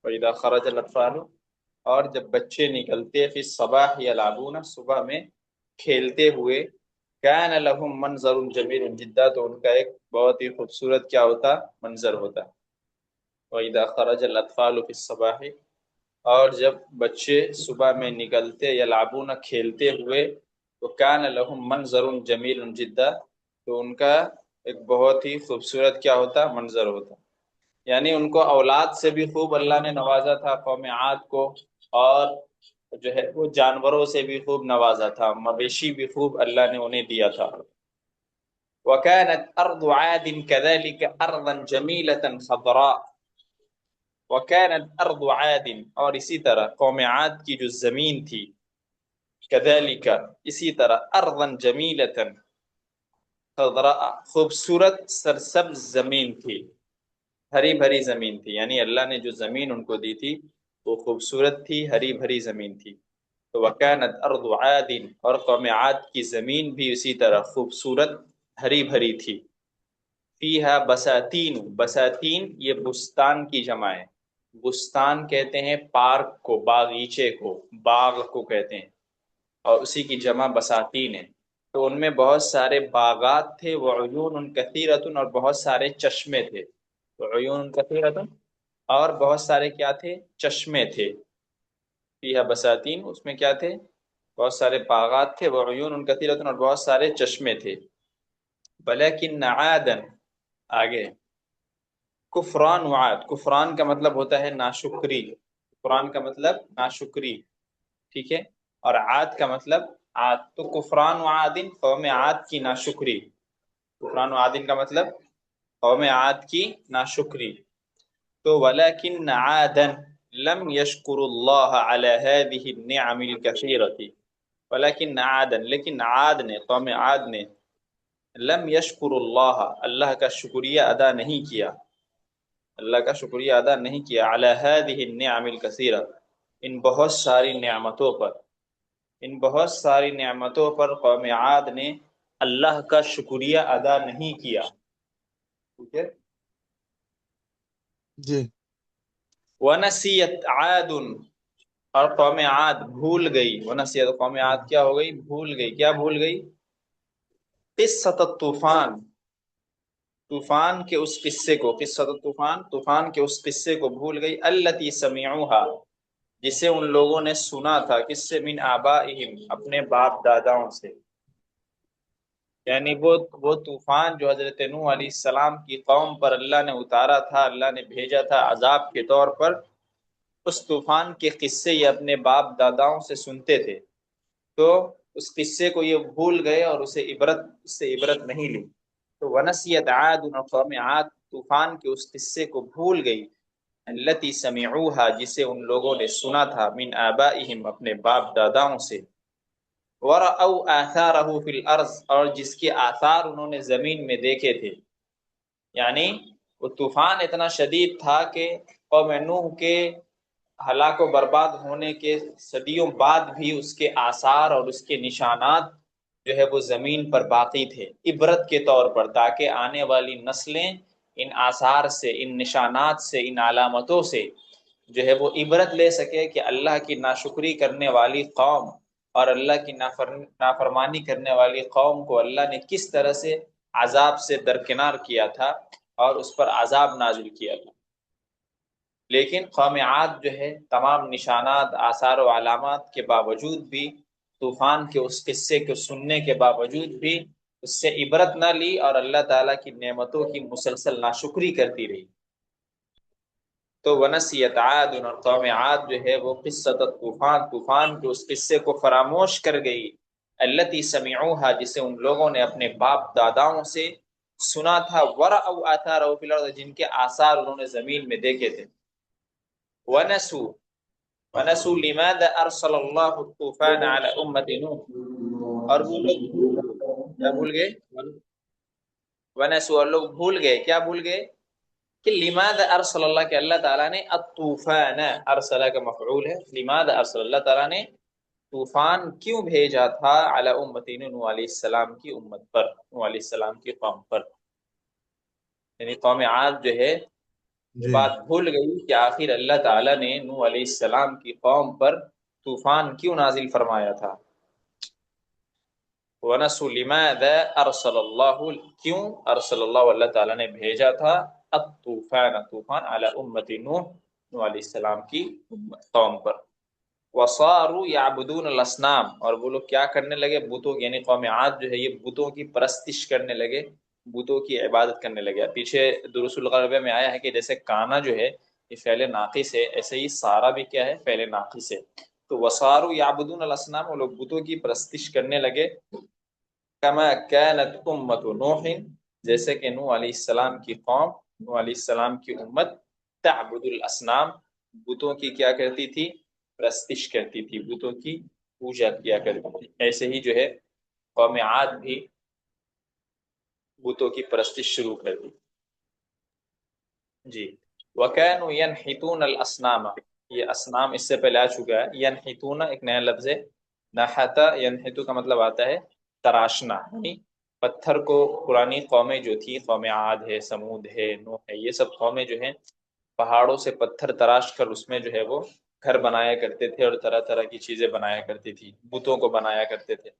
وَإِذَا خَرَجَ الْأَطْفَالُ، اور جب بچے نکلتے فی الصباح یلعبون، صبح میں کھیلتے ہوئے، کان لہم منظر جمیل جدا، تو ان کا ایک بہت ہی خوبصورت کیا ہوتا، منظر ہوتا۔ وَإِذَا خَرَجَ الْأَطْفَالُ فِي الصَّبَاحِ، اور جب بچے صبح میں نکلتے یلعبون، کھیلتے ہوئے، تو کان لہم منظر جمیل جدا، تو ان کا ایک بہت ہی خوبصورت کیا ہوتا، منظر ہوتا، یعنی ان کو اولاد سے بھی خوب اللہ نے نوازا تھا قوم عاد کو، اور جو ہے وہ جانوروں سے بھی خوب نوازا تھا، مویشی بھی خوب اللہ نے انہیں دیا تھا۔ وَكَانَتْ أَرْضُ عَادٍ كَذَلِكَ أَرْضًا جَمِيلَةً خَضْرَاءَ، وَكَانَتْ أَرْضُ عَادٍ، اور اسی طرح قوم عاد کی جو زمین تھی، كَذَلِكَ، اسی طرح، أَرْضًا جَمِيلَةً خَضْرَاءَ، خوبصورت سرسبز زمین تھی، ہری بھری زمین تھی، یعنی اللہ نے جو زمین ان کو دی تھی وہ خوبصورت تھی، ہری بھری زمین تھی۔ تو وَكَانَتْ أَرْضُ عَادٍ، اور قوم عاد کی زمین بھی اسی طرح خوبصورت ہری بھری تھی۔ فیہا بساتین، بساتین یہ بستان کی جمع ہے. بستان کہتے ہیں پارک کو، باغیچے کو، باغ کو کہتے ہیں، اور اسی کی جمع بساتین ہے. تو ان میں بہت سارے باغات تھے، وعیون کثیرۃ، اور بہت سارے چشمے تھے. وعیون کثیرۃ، اور بہت سارے کیا تھے؟ چشمے تھے. فیہا بساتین، اس میں کیا تھے؟ بہت سارے باغات تھے، وعیون کثیرۃ، اور بہت سارے چشمے تھے. ولیکن عادن، آگے کفران وعاد، کفران کا مطلب ہوتا ہے ناشکری، کفران کا مطلب ناشکری، ٹھیک ہے، اور عاد کا مطلب عاد. تو کفران وعادن، قوم عاد کی ناشکری. کفران وعادن کا مطلب قوم عاد کی ناشکری. تو ولیکن عادن لم یشکر اللہ علی هذه النعم الکثیرۃ، ولیکن عادن، لیکن عاد نے، قوم عاد نے، لم یشکر اللہ، اللہ کا شکریہ ادا نہیں کیا، اللہ کا شکریہ ادا نہیں کیا، علی هذه النعم الکثیرہ، ان بہت ساری نعمتوں پر، ان بہت ساری نعمتوں پر قوم عاد نے اللہ کا شکریہ ادا نہیں کیا. ٹھیک ہے. جی. ونسیت عاد، اور قوم عاد بھول گئی. ونسیت، قوم عاد کیا ہو گئی؟ بھول گئی. کیا بھول گئی؟ قصۃ الطوفان، طوفان کے اس قصے کو. قصۃ الطوفان، طوفان کے اس قصے کو بھول گئی. التی سمعوها، جسے ان لوگوں نے سنا تھا. کس سے؟ من آبائہم، اپنے باپ داداؤں سے. یعنی وہ طوفان جو حضرت نوح علیہ السلام کی قوم پر اللہ نے اتارا تھا، اللہ نے بھیجا تھا عذاب کے طور پر، اس طوفان کے قصے یہ اپنے باپ داداؤں سے سنتے تھے. تو اس قصے کو یہ بھول گئے اور اس سے عبرت نہیں لی. تو ونسیت عاد، قوم عاد طوفان کے اس قصے کو بھول گئی. التی سمعوها، جسے ان لوگوں نے سنا تھا. من آبائہم، اپنے باپ داداؤں سے. ورأوا آثارہ فی الارض، اور جس کے آثار انہوں نے زمین میں دیکھے تھے. یعنی وہ طوفان اتنا شدید تھا کہ قوم نوح کے ہلاک و برباد ہونے کے صدیوں بعد بھی اس کے آثار اور اس کے نشانات جو ہے وہ زمین پر باقی تھے، عبرت کے طور پر، تاکہ آنے والی نسلیں ان آثار سے، ان نشانات سے، ان علامتوں سے جو ہے وہ عبرت لے سکے کہ اللہ کی ناشکری کرنے والی قوم اور اللہ کی نافرمانی کرنے والی قوم کو اللہ نے کس طرح سے عذاب سے درکنار کیا تھا اور اس پر عذاب نازل کیا تھا. لیکن قوم عاد جو ہے تمام نشانات، آثار و علامات کے باوجود بھی، طوفان کے اس قصے کو سننے کے باوجود بھی اس سے عبرت نہ لی اور اللہ تعالیٰ کی نعمتوں کی مسلسل ناشکری کرتی رہی. تو ونسیت عاد، اور قوم عاد جو ہے وہ قصۃ الطوفان، طوفان کے اس قصے کو فراموش کر گئی. التی سمعوها، جسے ان لوگوں نے اپنے باپ داداؤں سے سنا تھا. ورأوا آثارہ فی الارض، جن کے آثار انہوں نے زمین میں دیکھے تھے. ونسوا لماذا ارسل اللہ الطوفان علی امت نوح، اور وہ لوگ کیا بھول گئے؟ ونسوا، اور لوگ بھول گئے. کیا بھول گئے؟ کہ لماذا ارسل اللہ، کہ اللہ تعالیٰ نے الطوفان، ارسلہ کا مفعول ہے، لماذا ارسل، اللہ تعالیٰ نے طوفان کیوں بھیجا تھا علی امت نوح علیہ السلام کی امت پر، نوح علیہ السلام کی قوم پر. یعنی قوم عاد جو ہے یہ جی. بات بھول گئی کہ آخر اللہ تعالیٰ نے نوح علیہ السلام کی قوم پر طوفان کیوں نازل فرمایا تھا. وَنَسُوا لِمَاذَا أَرْسَلَ اللَّهُ، کیوں ارسل اللہ، اللہ تعالیٰ نے بھیجا تھا الطوفان، طوفان علی امت نوح علیہ السلام کی قوم پر. وَصَارُوا يَعْبُدُونَ الْأَصْنَامَ، اور وہ لوگ کیا کرنے لگے؟ بتوں، یعنی قوم عاد جو ہے یہ بتوں کی پرستش کرنے لگے، بتوں کی عبادت کرنے لگے. پیچھے دروس الغربہ میں آیا ہے کہ جیسے کانا جو ہے یہ فعل ناقص ہے، ایسے ہی سارا بھی کیا ہے؟ فعل ناقص ہے. تو وَصَارُوا يَعْبُدُونَ الْأَصْنَامَ، وہ لوگ بتوں کی پرستش کرنے لگے. كَمَا كَانَتْ أُمَّةُ نُوحٍ، جیسے کہ نوح علیہ السلام کی قوم، نوح علیہ السلام کی امت، تعبد الاسنام، بتوں کی کیا کرتی تھی؟ پرستش کرتی تھی، بتوں کی پوجا کیا کرتی تھی. ایسے ہی جو ہے قوم عاد بھی بتوں کی پرستش شروع کر دی. جی. وَكَانُوا يَنْحِتُونَ الْأَصْنَامَ، یہ اسنام اس سے پہلے آ چکا ہے. يَنْحِتُونَ ایک نیا لفظ ہے. نحت، ينحتو کا مطلب آتا ہے تراشنا، یعنی پتھر کو پرانی قومیں جو تھی، قوم عاد ہے، سمود ہے، نوح ہے، یہ سب قومیں جو ہیں پہاڑوں سے پتھر تراش کر اس میں جو ہے وہ گھر بنایا کرتے تھے اور طرح طرح کی چیزیں بنایا کرتی تھی، بتوں کو بنایا کرتے تھے۔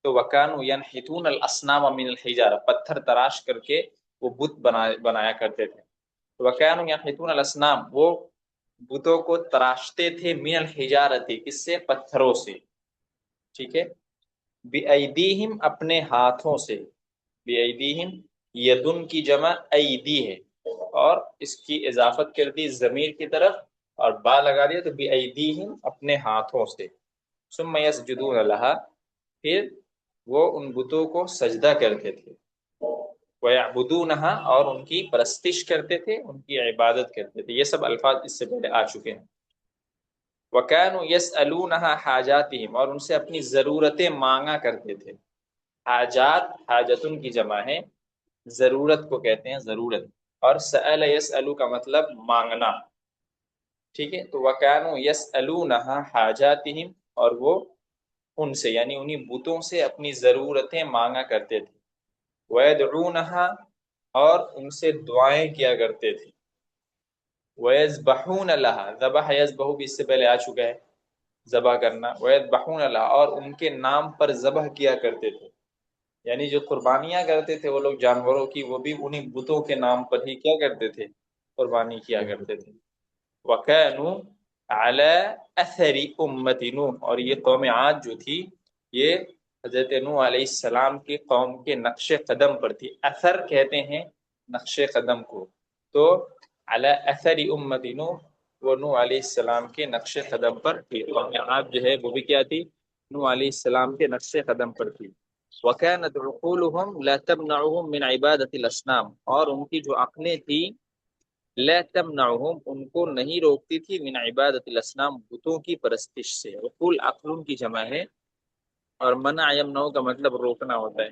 تو وَكَانُوا يَنْحِتُونَ الْأَصْنَامَ مِنَ الْحِجَارَةِ، پتھر تراش کر کے وہ بت بنایا کرتے تھے۔ وَكَانُوا يَنْحِتُونَ الْأَصْنَامَ، وہ بتوں کو تراشتے تھے، من الحجارتی، کس سے؟ پتھروں سے، ٹھیک ہے، بِأَيْدِيهِمْ، اپنے ہاتھوں سے، بِأَيْدِيهِمْ، یدن کی جمع ایدی ہے، اور اس کی اضافت کر دی ضمیر کی طرف اور با لگا دیا تو بِأَيْدِيهِمْ، اپنے ہاتھوں سے، ثم يسجدون لها، پھر وہ ان بتوں کو سجدہ کرتے تھے، وَيَعْبُدُونَهَا، اور ان کی پرستش کرتے تھے، ان کی عبادت کرتے تھے۔ یہ سب الفاظ اس سے پہلے آ چکے ہیں۔ وَكَانُوا يَسْأَلُونَهَا حَاجَاتِهِمْ، اور ان سے اپنی ضرورتیں مانگا کرتے تھے۔ حاجات حاجتن کی جمع ہے، ضرورت کو کہتے ہیں ضرورت، اور سأل یسألو کا مطلب مانگنا، ٹھیک ہے۔ تو وَكَانُوا يَسْأَلُونَهَا حَاجَاتِهِمْ، اور وہ ان سے یعنی انہی بتوں سے اپنی ضرورتیں مانگا کرتے تھے۔ وَيَدْعُونَهَا، اور ان سے دعائیں کیا کرتے تھے۔ وَيَذْبَحُونَ لَهَا، ذبح یذبح بھی اس سے پہلے آ چکا ہے، ذبح کرنا۔ وَيَذْبَحُونَ لَهَا، اور ان کے نام پر ذبح کیا کرتے تھے، یعنی جو قربانیاں کرتے تھے وہ لوگ جانوروں کی، وہ بھی انہی بتوں کے نام پر ہی کیا کرتے تھے؟ قربانی کیا کرتے تھے۔ وَكَانُوا عَلَى أَثَرِ أُمَّةِ نوح، اور یہ قوم عاد جو تھی یہ حضرت نوح علیہ السلام کی قوم کے نقش قدم پر تھی۔ اثر کہتے ہیں نقش قدم کو، تو علی اثر امت نوح، وہ نوح علیہ السلام کے نقش قدم پر تھی۔ قوم عاد جو ہے وہ بھی کیا تھی؟ نوح علیہ السلام کے نقش قدم پر تھی۔ وَكَانَتْ عُقُولُهُمْ لَا تَمْنَعُهُمْ مِنْ عِبَادَةِ الْأَصْنَامِ، اور ان کی جو عقلیں تھی لا تمنعهم، ان کو نہیں روکتی تھی، من عبادت الاسنام، بتوں کی پرستش سے۔ عقول عقل کی جمع ہے، اور منع یمنع کا مطلب روکنا ہوتا ہے۔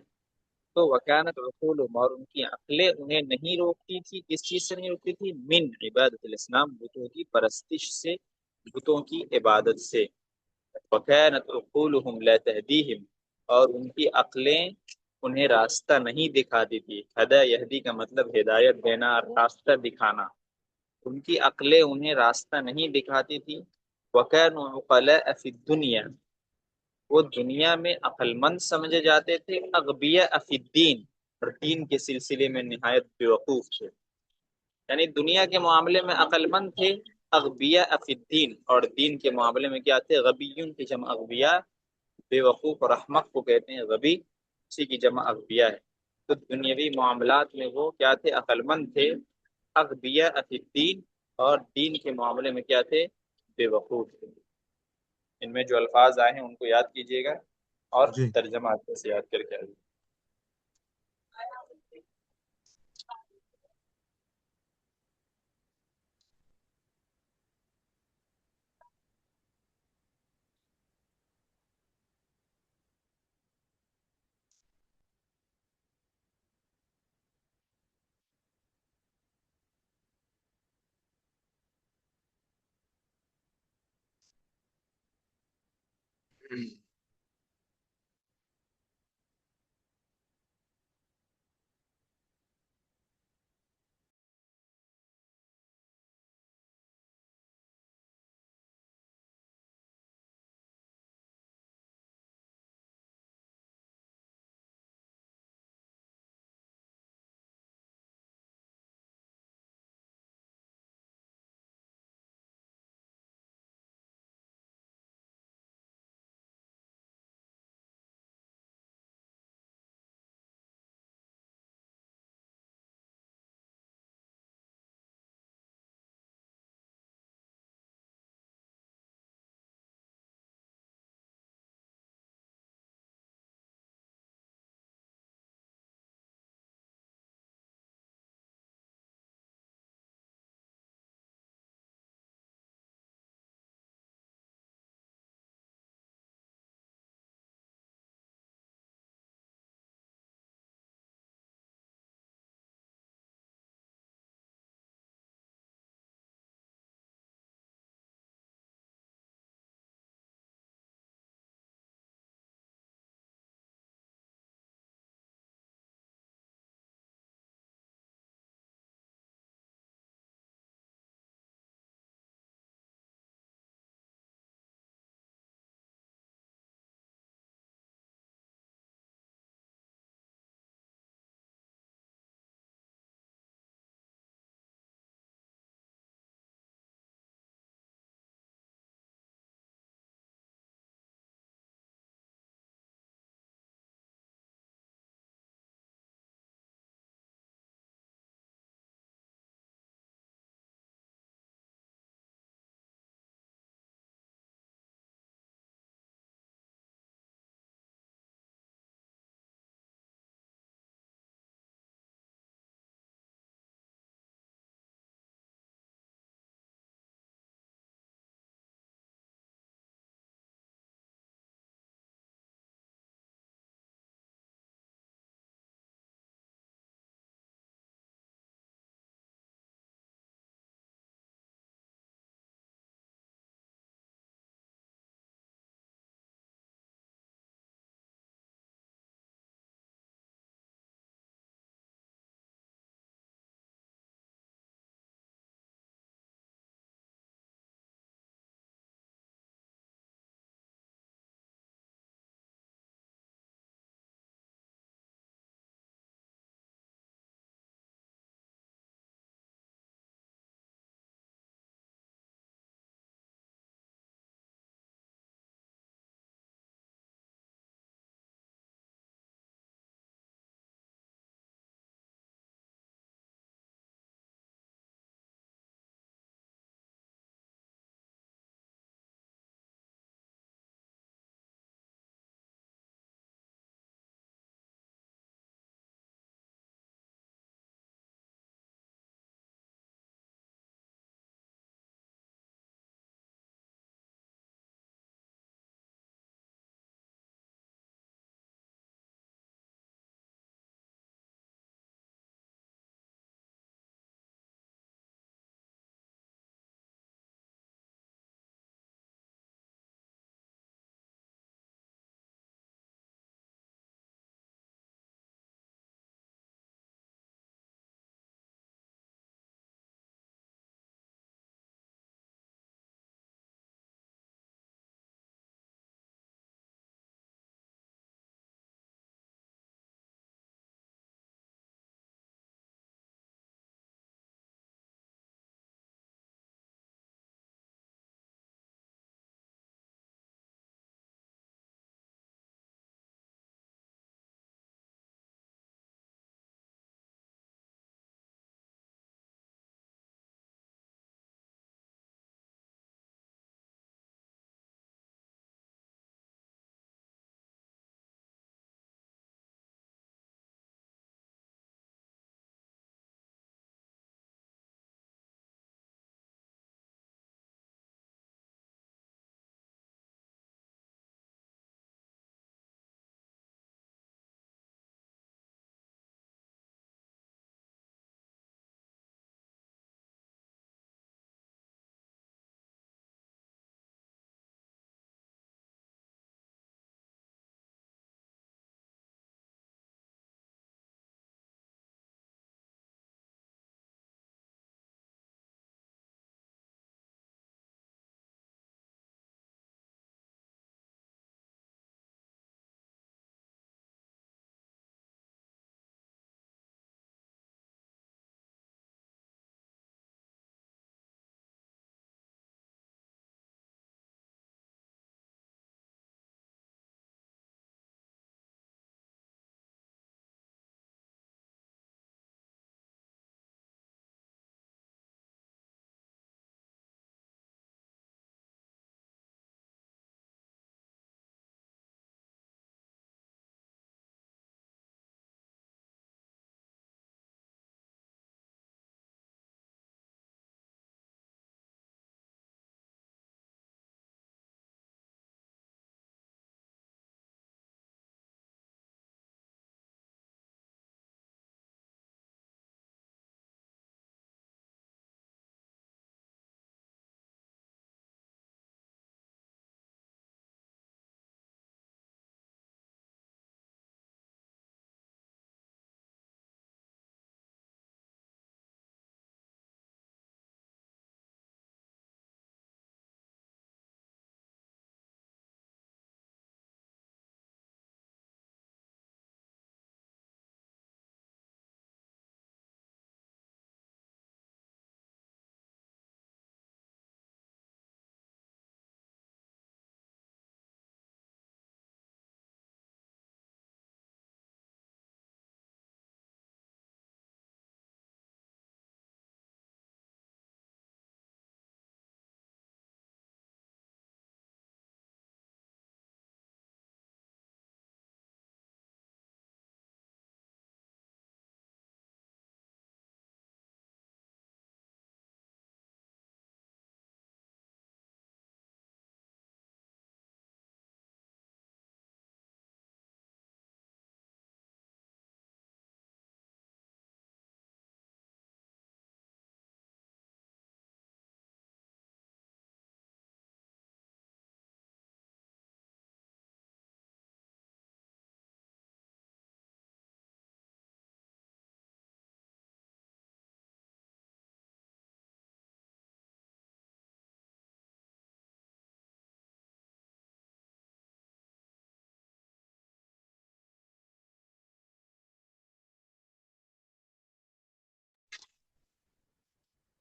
تو وکانت عقولهم، اور ان کی عقلیں انہیں نہیں روکتی تھی، کس چیز سے نہیں روکتی تھی؟ من عبادت الاسنام، بتوں کی پرستش سے، بتوں کی عبادت سے۔ وکانت عقولهم لا تهدیهم، اور ان کی عقلیں انہیں راستہ نہیں دکھاتی تھی۔ ہدی یہدی کا مطلب ہدایت دینا، راستہ دکھانا، ان کی عقلیں انہیں راستہ نہیں دکھاتی تھی۔ وَكَانُوا عُقَلَاءَ فِي الدُّنْيَا، وہ دنیا میں عقل مند سمجھے جاتے تھے، اغبیاء فی الدین، اور دین کے سلسلے میں نہایت بیوقوف تھے، یعنی دنیا کے معاملے میں عقل مند تھے، اغبیاء فی الدین، اور دین کے معاملے میں کیا تھے؟ غبیون کی جمع اغبیاء، بے وقوف اور احمق کو کہتے ہیں غبی، اسی کی جمع اغبیاء ہے۔ تو دنیاوی معاملات میں وہ کیا تھے؟ عقل مند تھے، اغبیاء فی الدین، اور دین کے معاملے میں کیا تھے؟ بے وقوف تھے۔ ان میں جو الفاظ آئے ہیں ان کو یاد کیجیے گا، اور جی ترجمہ اچھے سے یاد کر کے آئیے۔